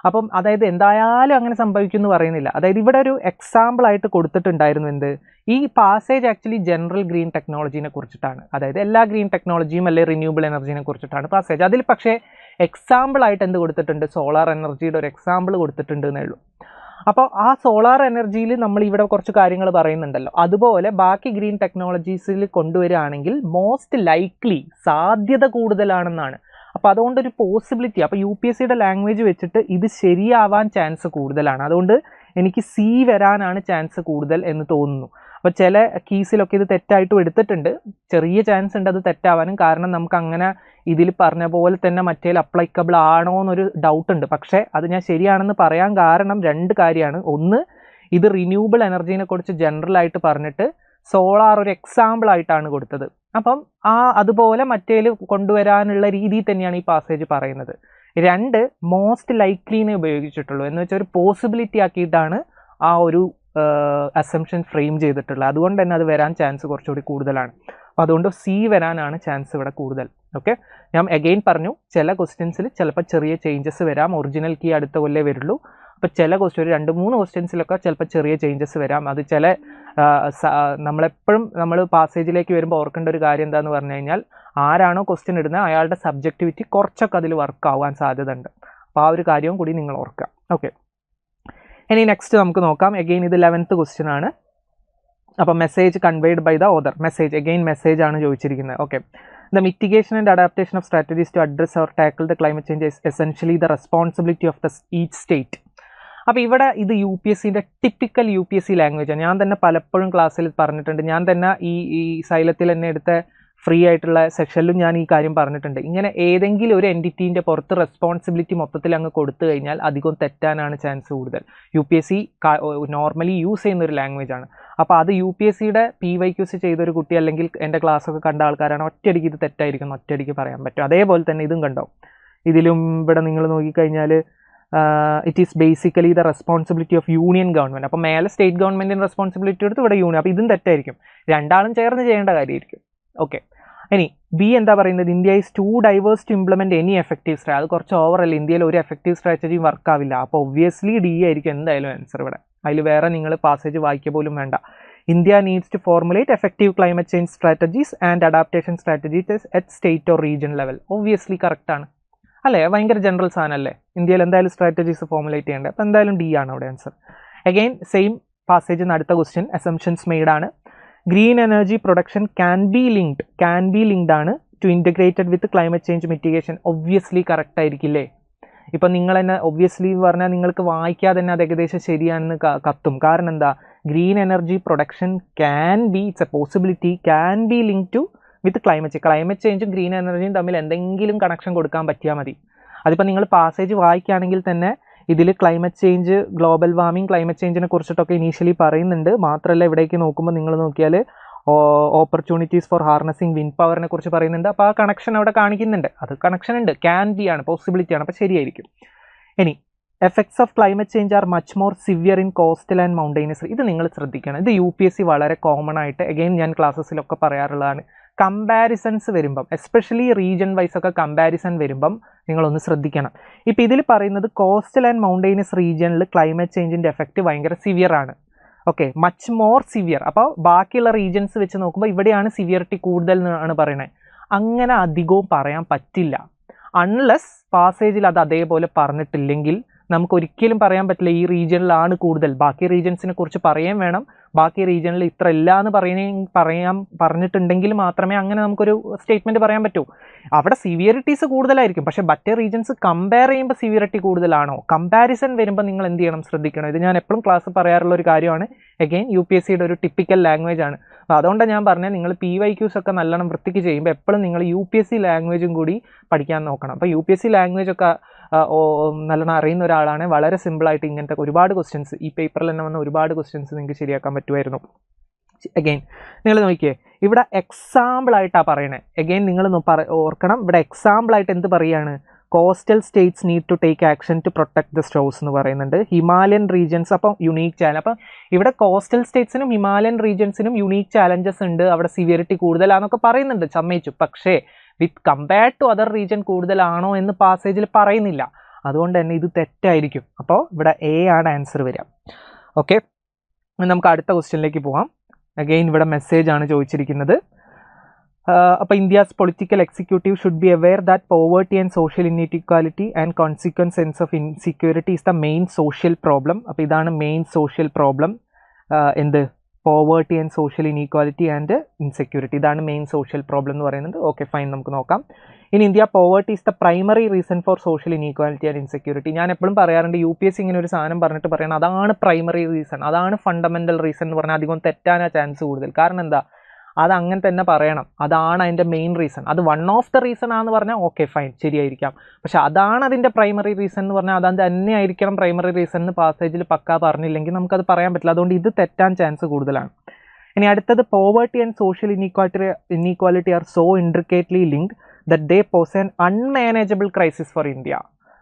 അപ്പം അതായത് എന്തായാലും അങ്ങനെ സംഭവിക്കും എന്ന് പറയുന്നില്ല. അതായത് ഇവിടെ ഒരു എക്സാമ്പിൾ ആയിട്ട് കൊടുത്തിട്ടുണ്ടായിരുന്നു എന്ത്, ഈ പാസേജ് ആക്ച്വലി ജനറൽ ഗ്രീൻ ടെക്നോളജീനെ കുറിച്ചിട്ടാണ്. അതായത് എല്ലാ ഗ്രീൻ ടെക്നോളജിയും അല്ലെങ്കിൽ റിന്യൂവബിൾ എനർജീനെ കുറിച്ചിട്ടാണ് പാസേജ്. അതിൽ പക്ഷേ എക്സാമ്പിൾ ആയിട്ട് എന്ത് കൊടുത്തിട്ടുണ്ട്? സോളാർ എനർജിയുടെ ഒരു എക്സാമ്പിൾ കൊടുത്തിട്ടുണ്ട് എന്നേ ഉള്ളൂ. അപ്പോൾ ആ സോളാർ എനർജിയിൽ നമ്മൾ ഇവിടെ കുറച്ച് കാര്യങ്ങൾ പറയുന്നുണ്ടല്ലോ, അതുപോലെ ബാക്കി ഗ്രീൻ ടെക്നോളജീസിൽ കൊണ്ടുവരികയാണെങ്കിൽ മോസ്റ്റ് ലൈക്ലി സാധ്യത കൂടുതലാണെന്നാണ്. അപ്പോൾ അതുകൊണ്ടൊരു പോസിബിലിറ്റി. അപ്പോൾ UPSCയുടെ ലാംഗ്വേജ് വെച്ചിട്ട് ഇത് ശരിയാവാൻ ചാൻസ് കൂടുതലാണ്. അതുകൊണ്ട് എനിക്ക് C വരാനാണ് ചാൻസ് കൂടുതൽ എന്ന് തോന്നുന്നു. അപ്പോൾ ചില കീസിലൊക്കെ ഇത് തെറ്റായിട്ടും എടുത്തിട്ടുണ്ട്. ചെറിയ ചാൻസ് ഉണ്ട് അത് തെറ്റാവാനും. കാരണം നമുക്ക് അങ്ങനെ ഇതിൽ പറഞ്ഞ പോലെ തന്നെ മറ്റേൽ അപ്ലൈക്കബിൾ ആണോ എന്നൊരു ഡൗട്ട് ഉണ്ട്. പക്ഷേ അത് ഞാൻ ശരിയാണെന്ന് പറയാൻ കാരണം 2 കാര്യമാണ്. ഒന്ന്, ഇത് റിന്യൂവബിൾ എനർജീനെ കുറിച്ച് ജനറലായിട്ട് പറഞ്ഞിട്ട് സോളാർ ഒരു എക്സാമ്പിൾ ആയിട്ടാണ് കൊടുത്തത്. അപ്പം അതുപോലെ മറ്റേൽ കൊണ്ടുവരാനുള്ള രീതിയിൽ തന്നെയാണ് ഈ പാസേജ് പറയുന്നത്. 2, മോസ്റ്റ് ലൈക്ലീനെ ഉപയോഗിച്ചിട്ടുള്ളൂ എന്ന് വെച്ചാൽ ഒരു പോസിബിലിറ്റി ആക്കിയിട്ടാണ് ആ ഒരു അസംഷൻ ഫ്രെയിം ചെയ്തിട്ടുള്ളത്. അതുകൊണ്ട് തന്നെ അത് വരാൻ ചാൻസ് കുറച്ചുകൂടി കൂടുതലാണ്. അപ്പോൾ അതുകൊണ്ട് C വരാനാണ് ചാൻസ് ഇവിടെ കൂടുതൽ. ഓക്കെ, ഞാൻ അഗെയിൻ പറഞ്ഞു, ചില ക്വസ്റ്റ്യൻസിൽ ചിലപ്പോൾ ചെറിയ ചേഞ്ചസ് വരാം. ഒറിജിനൽ കീ അടുത്ത കൊല്ലേ വരുള്ളൂ. അപ്പോൾ ചില ക്വസ്റ്റ്യൻ 2-3 ക്വസ്റ്റ്യൻസിലൊക്കെ ചിലപ്പോൾ ചെറിയ ചേഞ്ചസ് വരാം. അത് ചില നമ്മളെപ്പോഴും നമ്മൾ പാസേജിലേക്ക് വരുമ്പോൾ ഓർക്കേണ്ട ഒരു കാര്യം എന്താണെന്ന് പറഞ്ഞു കഴിഞ്ഞാൽ, ആരാണോ ക്വസ്റ്റ്യൻ ഇടുന്നത് അയാളുടെ സബ്ജക്റ്റിവിറ്റി കുറച്ചൊക്കെ അതിൽ വർക്ക് ആവാൻ സാധ്യത ഉണ്ട്. അപ്പോൾ ആ ഒരു കാര്യവും കൂടി നിങ്ങൾ ഓർക്കുക. ഓക്കെ, ഇനി നെക്സ്റ്റ് നമുക്ക് നോക്കാം. അഗെയിൻ ഇത് 11th ക്വസ്റ്റ്യൻ ആണ്. അപ്പോൾ message conveyed by the author. Message again message ആണ് ചോദിച്ചിരിക്കുന്നത്. Okay, the mitigation and adaptation of strategies to address or tackle the climate change is essentially the responsibility of the each state. അപ്പോൾ ഇവിടെ ഇത് UPSCൻ്റെ typical UPSC ലാംഗ്വേജാണ്. ഞാൻ തന്നെ പലപ്പോഴും ക്ലാസ്സിൽ പറഞ്ഞിട്ടുണ്ട്. ഞാൻ തന്നെ ഈ സൈലത്തിൽ തന്നെ എടുത്ത ഫ്രീ ആയിട്ടുള്ള സെക്ഷനിലും ഞാൻ ഈ കാര്യം പറഞ്ഞിട്ടുണ്ട്. ഇങ്ങനെ ഏതെങ്കിലും ഒരു എൻറ്റിറ്റീൻ്റെ പുറത്ത് റെസ്പോൺസിബിലിറ്റി മൊത്തത്തിൽ അങ്ങ് കൊടുത്തു കഴിഞ്ഞാൽ അധികം തെറ്റാനാണ് ചാൻസ് കൂടുതൽ. UPSC നോർമലി യൂസ് ചെയ്യുന്ന ഒരു ലാംഗ്വേജാണ്. അപ്പോൾ അത് UPSCയുടെ PYQs ചെയ്തൊരു കുട്ടി അല്ലെങ്കിൽ എൻ്റെ ക്ലാസ്സൊക്കെ കണ്ട ആൾക്കാരാണ് ഒറ്റയടിക്ക് ഇത് തെറ്റായിരിക്കും ഒറ്റയടിക്ക് പറയാൻ പറ്റും. അതേപോലെ തന്നെ ഇതും കണ്ടോ, ഇതിലും ഇവിടെ നിങ്ങൾ നോക്കിക്കഴിഞ്ഞാൽ it is basically the responsibility of union government. അപ്പോൾ മേലെ സ്റ്റേറ്റ് ഗവൺമെൻറ്റിന് റെസ്പോൺസിബിലിറ്റി എടുത്ത് ഇവിടെ യൂണിയൻ. അപ്പോൾ ഇതും തെറ്റായിരിക്കും. രണ്ടാളും ചേർന്ന് ചെയ്യേണ്ട കാര്യമായിരിക്കും. ഓക്കെ, ഇനി B എന്താ പറയുന്നത്? India is too diverse to implement any effective strategy. അത് കുറച്ച് ഓവറല്ല. ഇന്ത്യയിൽ ഒരു എഫക്റ്റീവ് സ്ട്രാറ്റജിയും വർക്കാവില്ല. അപ്പോൾ ഒബ്വിയസ്ലി D ആയിരിക്കും എന്തായാലും ആൻസർ ഇവിടെ. അതിൽ വേറെ നിങ്ങൾ പാസേജ് വായിക്കുക പോലും വേണ്ട. India needs to formulate effective climate change strategies and adaptation strategies at state or region level. Obviously കറക്റ്റാണ് അല്ലേ? ഭയങ്കര ജനറൽ സാധനമല്ലേ? ഇന്ത്യയിൽ എന്തായാലും സ്ട്രാറ്റജീസ് ഫോർമുലേറ്റ് ചെയ്യേണ്ടത്. അപ്പോൾ എന്തായാലും D ആണ് അവിടെ ആൻസർ. അഗെയിൻ സെയിം പാസേജ് അടുത്ത ക്വസ്റ്റ്യൻ അസംഷൻസ് മെയ്ഡ് ആണ്. Green energy production can be linked ആണ് to integrated with climate change mitigation. Obviously correct ആയിരിക്കില്ലേ? ഇപ്പം നിങ്ങൾ തന്നെ ഒബ്വിയസ്ലി പറഞ്ഞാൽ നിങ്ങൾക്ക് വായിക്കാതെ തന്നെ അത് ഏകദേശം ശരിയാണെന്ന് കത്തും. കാരണം എന്താ, green energy production can be, it's a possibility, can be link to with climate ചേഞ്ചും ഗ്രീൻ എനർജിയും തമ്മിൽ എന്തെങ്കിലും കണക്ഷൻ കൊടുക്കാൻ പറ്റിയാൽ മതി. അതിപ്പോൾ നിങ്ങൾ പാസേജ് വായിക്കുകയാണെങ്കിൽ തന്നെ ഇതിൽ climate change, global warming, climate ചേഞ്ചിനെ കുറിച്ചിട്ടൊക്കെ ഇനീഷ്യലി പറയുന്നുണ്ട്. മാത്രമല്ല ഇവിടേക്ക് നോക്കുമ്പോൾ നിങ്ങൾ നോക്കിയാൽ ഓപ്പർച്യൂണിറ്റീസ് ഫോർ ഹാർനസിങ് വിൻഡ് പവറിനെ കുറിച്ച് പറയുന്നുണ്ട്. അപ്പോൾ ആ കണക്ഷൻ അവിടെ കാണിക്കുന്നുണ്ട്. അത് കണക്ഷൻ ഉണ്ട്, ക്യാൻ ബി ആണ്, പോസിബിലിറ്റി ആണ്, അപ്പോൾ ശരിയായിരിക്കും. ഇനി effects of climate change are much more severe in coastal and mountainous. ഇത് നിങ്ങൾ ശ്രദ്ധിക്കണം. ഇത് UPSC വളരെ കോമൺ ആയിട്ട് അഗെയിൻ ഞാൻ ക്ലാസ്സസിലൊക്കെ പറയാറുള്ളതാണ്. കമ്പാരിസൺസ് വരുമ്പം, എസ്പെഷ്യലി റീജിയൻ വൈസ് ഒക്കെ കമ്പാരിസൺ വരുമ്പം നിങ്ങളൊന്ന് ശ്രദ്ധിക്കണം. ഇപ്പോൾ ഇതിൽ പറയുന്നത് കോസ്റ്റൽ ആൻഡ് മൗണ്ടൈനസ് റീജിയനിൽ ക്ലൈമറ്റ് ചേഞ്ചിൻ്റെ എഫക്റ്റ് ഭയങ്കര സിവിയർ ആണ്. Okay, much more severe. അപ്പോൾ ബാക്കിയുള്ള റീജിയൻസ് വെച്ച് നോക്കുമ്പോൾ ഇവിടെയാണ് സിവിയറിറ്റി കൂടുതൽ എന്നാണ് പറയുന്നത്. അങ്ങനെ അധികവും പറയാൻ പറ്റില്ല. അൺലെസ് പാസേജിൽ അത് അതേപോലെ പറഞ്ഞിട്ടില്ലെങ്കിൽ നമുക്ക് ഒരിക്കലും പറയാൻ പറ്റില്ല ഈ റീജിയനിലാണ് കൂടുതൽ. ബാക്കി റീജിയൻസിനെ കുറിച്ച് പറയുകയും വേണം, ബാക്കി റീജിയനിൽ ഇത്ര ഇല്ല എന്ന് പറഞ്ഞിട്ടുണ്ടെങ്കിൽ മാത്രമേ അങ്ങനെ നമുക്കൊരു സ്റ്റേറ്റ്മെൻറ്റ് പറയാൻ പറ്റൂ. അവിടെ സിവിയറിറ്റീസ് കൂടുതലായിരിക്കും, പക്ഷേ മറ്റേ റീജിയൻസ് കമ്പയർ ചെയ്യുമ്പോൾ സിവിയറിറ്റി കൂടുതലാണോ, കമ്പാരിസൺ വരുമ്പോൾ നിങ്ങൾ എന്ത് ചെയ്യണം, ശ്രദ്ധിക്കണം. ഇത് ഞാൻ എപ്പോഴും ക്ലാസ് പറയാറുള്ള ഒരു കാര്യമാണ്. അഗെയിൻ UPSCയുടെ ഒരു ടിപ്പിക്കൽ ലാംഗ്വേജ് ആണ്. അപ്പോൾ അതുകൊണ്ടാണ് ഞാൻ പറഞ്ഞത് നിങ്ങൾ PYQs ഒക്കെ നല്ലോണം വൃത്തിക്ക് ചെയ്യുമ്പോൾ എപ്പോഴും നിങ്ങൾ UPSC ലാംഗ്വേജും കൂടി പഠിക്കാൻ നോക്കണം. അപ്പോൾ UPSC ലാംഗ്വേജ് ഒക്കെ നല്ലോണം അറിയുന്ന ഒരാളാണ്, വളരെ സിമ്പിളായിട്ട് ഇങ്ങനത്തെ ഒരുപാട് ക്വസ്റ്റ്യൻസ്, ഈ പേപ്പറിൽ തന്നെ വന്ന ഒരുപാട് ക്വസ്റ്റ്യൻസ് നിങ്ങൾക്ക് ശരിയാക്കാൻ പറ്റുമായിരുന്നു. അഗെയിൻ നിങ്ങൾ നോക്കിയേ, ഇവിടെ എക്സാമ്പിളായിട്ടാണ് പറയണേ. അഗെയിൻ നിങ്ങൾ ഓർക്കണം, ഇവിടെ എക്സാമ്പിളായിട്ട് എന്ത് പറയുകയാണ്, coastal states need to take action to protect the shores എന്ന് പറയുന്നുണ്ട്. ഹിമാലയൻ റീജിയൻസ്, അപ്പം യുണീക്ക് ചാലഞ്ച്. അപ്പം ഇവിടെ കോസ്റ്റൽ സ്റ്റേറ്റ്സിനും ഹിമാലയൻ റീജിയൻസിനും യുണീക്ക് ചാലഞ്ചസ് ഉണ്ട്, അവിടെ സിവിയറിറ്റി കൂടുതലാണെന്നൊക്കെ പറയുന്നുണ്ട്, സമ്മതിച്ചു. പക്ഷേ with compared to other region കൂടുതലാണോ എന്ന് പാസേജിൽ പറയുന്നില്ല. അതുകൊണ്ട് തന്നെ ഇത് തെറ്റായിരിക്കും. അപ്പോൾ ഇവിടെ A ആണ് ആൻസർ വരിക. ഓക്കെ, നമുക്ക് അടുത്ത ക്വസ്റ്റ്യനിലേക്ക് പോകാം. അഗെയിൻ ഇവിടെ മെസ്സേജ് ആണ് ചോദിച്ചിരിക്കുന്നത്. അപ്പോൾ India's political executive should be aware that poverty and social inequality and consequence sense of insecurity is the main social problem. അപ്പോൾ ഇതാണ് മെയിൻ സോഷ്യൽ പ്രോബ്ലം. എന്ത്, poverty and social inequality and insecurity, ഇതാണ് main social problem എന്ന് പറയുന്നത്. Okay fine, നമുക്ക് നോക്കാം. In India poverty is the primary reason for social inequality and insecurity. ഞാൻ എപ്പോഴും പറയാറുണ്ട്, UPSC ഇങ്ങനെ ഒരു സാധനം പറഞ്ഞിട്ട് പറയണം അതാണ് പ്രൈമറി റീസൺ, അതാണ് ഫണ്ടമെൻ്റൽ റീസൺ എന്ന് പറഞ്ഞാൽ അധികം തെറ്റാനാ ചാൻസ് കൂടുതൽ. കാരണം എന്താ, അത് അങ്ങനെ തന്നെ പറയണം, അതാണ് അതിൻ്റെ മെയിൻ റീസൺ. അത് വൺ ഓഫ് ദ റീസൺ ആണെന്ന് പറഞ്ഞാൽ ഓക്കെ ഫൈൻ, ശരിയായിരിക്കാം. പക്ഷെ അതാണ് അതിൻ്റെ പ്രൈമറി റീസൺ എന്ന് പറഞ്ഞാൽ അത് തന്നെ ആയിരിക്കണം പ്രൈമറി റീസൺ എന്ന് പാസേജിൽ പക്കാ പറഞ്ഞില്ലെങ്കിൽ നമുക്കത് പറയാൻ പറ്റില്ല. അതുകൊണ്ട് ഇത് തെറ്റാൻ ചാൻസ് കൂടുതലാണ്. ഇനി അടുത്തത്, poverty and social inequality are so intricately linked that they pose an unmanageable crisis for India.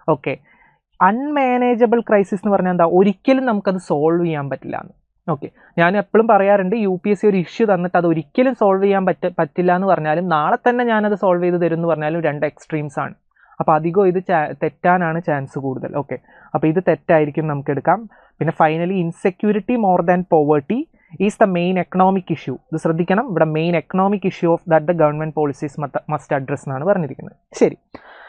Okay, unmanageable crisis എന്ന് പറഞ്ഞാൽ എന്താ, ഒരിക്കലും നമുക്കത് സോൾവ് ചെയ്യാൻ പറ്റില്ല എന്ന്. ഓക്കെ, ഞാൻ എപ്പോഴും പറയാറുണ്ട്, UPSC ഒരു ഇഷ്യൂ തന്നിട്ട് അത് ഒരിക്കലും സോൾവ് ചെയ്യാൻ പറ്റില്ല എന്ന് പറഞ്ഞാലും നാളെ തന്നെ ഞാനത് സോൾവ് ചെയ്ത് തരും എന്ന് പറഞ്ഞാലും രണ്ട് എക്സ്ട്രീംസ് ആണ്. അപ്പോൾ അധികം ഇത് തെറ്റാനാണ് ചാൻസ് കൂടുതൽ. ഓക്കെ, അപ്പോൾ ഇത് തെറ്റായിരിക്കും, നമുക്ക് എടുക്കാം. പിന്നെ finally, insecurity more than poverty is the main economic issue. ഇത് ശ്രദ്ധിക്കണം, ഇവിടെ main economic issue of that the government policies must address എന്നാണ് പറഞ്ഞിരിക്കുന്നത്. ശരി,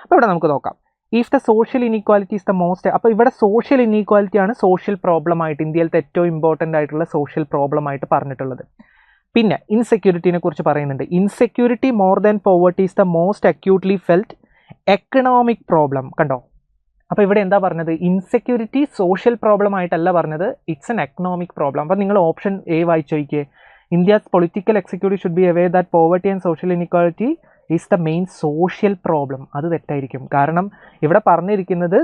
അപ്പോൾ ഇവിടെ നമുക്ക് നോക്കാം. If the social inequality is the most, അപ്പോൾ ഇവിടെ സോഷ്യൽ ഇൻഇക്വാലിറ്റി ആണ് സോഷ്യൽ പ്രോബ്ലം ആയിട്ട്, ഇന്ത്യയിലത്തെ ഏറ്റവും ഇമ്പോർട്ടൻ്റ് ആയിട്ടുള്ള സോഷ്യൽ പ്രോബ്ലം ആയിട്ട് പറഞ്ഞിട്ടുള്ളത്. പിന്നെ ഇൻസെക്യൂരിറ്റിനെ കുറിച്ച് പറയുന്നുണ്ട്. Insecurity more than poverty is the most അക്യൂട്ട്ലി felt economic problem. കണ്ടോ, അപ്പോൾ ഇവിടെ എന്താ പറഞ്ഞത്, ഇൻസെക്യൂരിറ്റി സോഷ്യൽ പ്രോബ്ലം ആയിട്ടല്ല പറഞ്ഞത്, ഇറ്റ്സ് എൻ എക്കണോമിക് പ്രോബ്ലം. അപ്പോൾ നിങ്ങൾ ഓപ്ഷൻ A വായിച്ചു നോക്കിയേ, India's political executive should be aware that poverty and social inequality is the main social problem. അത് തെറ്റായിരിക്കും. കാരണം ഇവിടെ പറഞ്ഞിരിക്കുന്നത്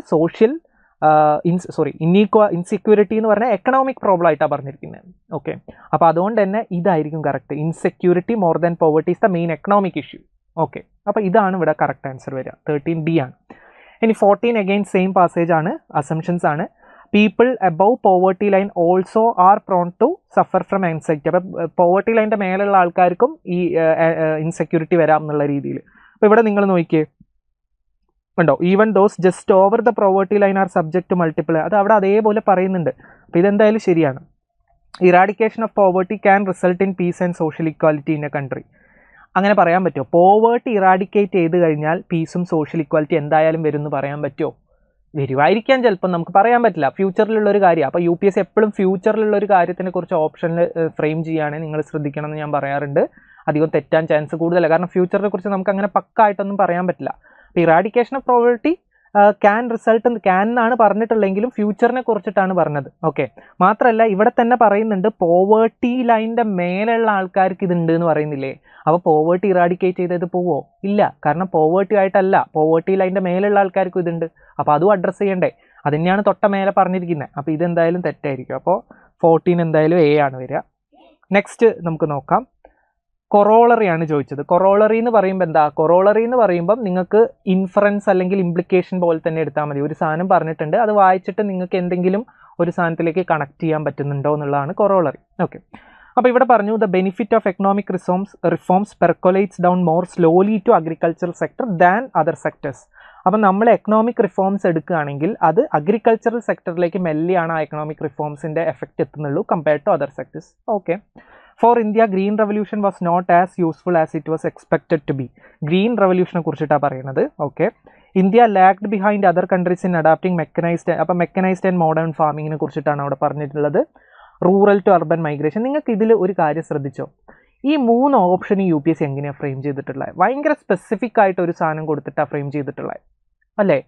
ഇൻസെക്യൂരിറ്റി എന്ന് പറഞ്ഞാൽ എക്കണോമിക് പ്രോബ്ലം ആയിട്ടാണ് പറഞ്ഞിരിക്കുന്നത്. ഓക്കെ, അപ്പോൾ അതുകൊണ്ട് തന്നെ ഇതായിരിക്കും correct. Insecurity more than poverty is the main economic issue. Okay, അപ്പോൾ ഇതാണ് ഇവിടെ കറക്റ്റ് ആൻസർ വരിക. 13B ആണ്. ഇനി 14 അഗെയിൻ സെയിം പാസേജ് ആണ്, അസംഷൻസ് ആണ്. People above poverty line also are prone to suffer from anxiety. അപ്പോൾ പോവേർട്ടി ലൈൻ്റെ മേലുള്ള ആൾക്കാർക്കും ഈ ഇൻസെക്യൂരിറ്റി വരാം എന്നുള്ള രീതിയിൽ. അപ്പോൾ ഇവിടെ നിങ്ങൾ നോക്കിയേ, ഉണ്ടോ, even those just over the poverty line are subject to multiple. അത് അവിടെ അതേപോലെ പറയുന്നുണ്ട്. അപ്പോൾ ഇതെന്തായാലും ശരിയാണ്. Eradication of poverty can result in peace and social equality in a country. അങ്ങനെ പറയാൻ പറ്റുമോ? പോവേർട്ടി ഇറാഡിക്കേറ്റ് ചെയ്ത് കഴിഞ്ഞാൽ പീസും സോഷ്യൽ ഇക്വാലിറ്റി എന്തായാലും വരും എന്ന് പറയാൻ പറ്റുമോ? വരുമായിരിക്കാം, ചിലപ്പോൾ നമുക്ക് പറയാൻ പറ്റില്ല. ഫ്യൂച്ചറിലുള്ളൊരു കാര്യമാണ്. അപ്പോൾ UPSC എപ്പോഴും ഫ്യൂച്ചറിലുള്ളൊരു കാര്യത്തിനെ കുറിച്ച് ഓപ്ഷനിൽ ഫ്രെയിം ചെയ്യുകയാണെങ്കിൽ നിങ്ങൾ ശ്രദ്ധിക്കണം എന്ന് ഞാൻ പറയാറുണ്ട്. അധികം തെറ്റാൻ ചാൻസ് കൂടുതലല്ല. കാരണം ഫ്യൂച്ചറിനെ കുറിച്ച് നമുക്ക് അങ്ങനെ പക്കായിട്ടൊന്നും പറയാൻ പറ്റില്ല. അപ്പോൾ eradication of poverty can result can എന്നാണ് പറഞ്ഞിട്ടുള്ളെങ്കിലും ഫ്യൂച്ചറിനെ കുറിച്ചിട്ടാണ് പറഞ്ഞത്. ഓക്കെ, മാത്രമല്ല ഇവിടെ തന്നെ പറയുന്നുണ്ട് പോവേർട്ടി ലൈനിൻ്റെ മേലുള്ള ആൾക്കാർക്ക് ഇതുണ്ട് എന്ന് പറയുന്നില്ലേ. അപ്പോൾ പോവേർട്ടി ഇറാഡിക്കേറ്റ് ചെയ്തത് പോവോ? ഇല്ല, കാരണം പോവേർട്ടി ആയിട്ടല്ല, പോവേർട്ടി ലൈനിൻ്റെ മേലുള്ള ആൾക്കാർക്കും ഇതുണ്ട്. അപ്പോൾ അതും അഡ്രസ്സ് ചെയ്യണ്ടേ, അത് തന്നെയാണ് തൊട്ട മേലെ പറഞ്ഞിരിക്കുന്നത്. അപ്പോൾ ഇതെന്തായാലും തെറ്റായിരിക്കും. അപ്പോൾ 14 എന്തായാലും A ആണ് വരിക. നെക്സ്റ്റ് നമുക്ക് നോക്കാം, കൊറോളറി ആണ് ചോദിച്ചത്. കൊറോളറി എന്ന് പറയുമ്പോൾ എന്താ? കൊറോളറി എന്ന് പറയുമ്പം നിങ്ങൾക്ക് ഇൻഫറൻസ് അല്ലെങ്കിൽ ഇംപ്ലിക്കേഷൻ പോലെ തന്നെ എടുത്താൽ മതി. ഒരു സാധനം പറഞ്ഞിട്ടുണ്ട്, അത് വായിച്ചിട്ട് നിങ്ങൾക്ക് എന്തെങ്കിലും ഒരു സാധനത്തിലേക്ക് കണക്ട് ചെയ്യാൻ പറ്റുന്നുണ്ടോ എന്നുള്ളതാണ് കൊറോളറി. ഓക്കെ, അപ്പോൾ ഇവിടെ പറഞ്ഞു the benefit of economic reforms percolates down more slowly to agricultural sector than other sectors. അപ്പം നമ്മൾ എക്കണോമിക് റിഫോംസ് എടുക്കുകയാണെങ്കിൽ അത് അഗ്രികൾച്ചറൽ സെക്ടറിലേക്ക് മെല്ലെയാണ് ആ എക്കണോമിക് റിഫോംസിൻ്റെ എഫക്റ്റ് എത്തുന്നുള്ളൂ compared to other sectors. Okay, for India green revolution was not as useful as it was expected to be. Green റെവല്യൂഷനെ കുറിച്ചിട്ടാണ് പറയുന്നത്. Okay, India lagged behind other countries in adapting mechanized. അപ്പം mechanized and modern ഫാമിങ്ങിനെ കുറിച്ചിട്ടാണ് അവിടെ പറഞ്ഞിട്ടുള്ളത്. Rural to urban migration. നിങ്ങൾക്ക് ഇതിൽ ഒരു കാര്യം ശ്രദ്ധിച്ചോ, ഈ 3 ഓപ്ഷൻ UPSC എങ്ങനെയാണ് ഫ്രെയിം ചെയ്തിട്ടുള്ളത്? ഭയങ്കര സ്പെസിഫിക് ആയിട്ട് ഒരു സാധനം കൊടുത്തിട്ടാണ് ഫ്രെയിം ചെയ്തിട്ടുള്ളത് അല്ലേ?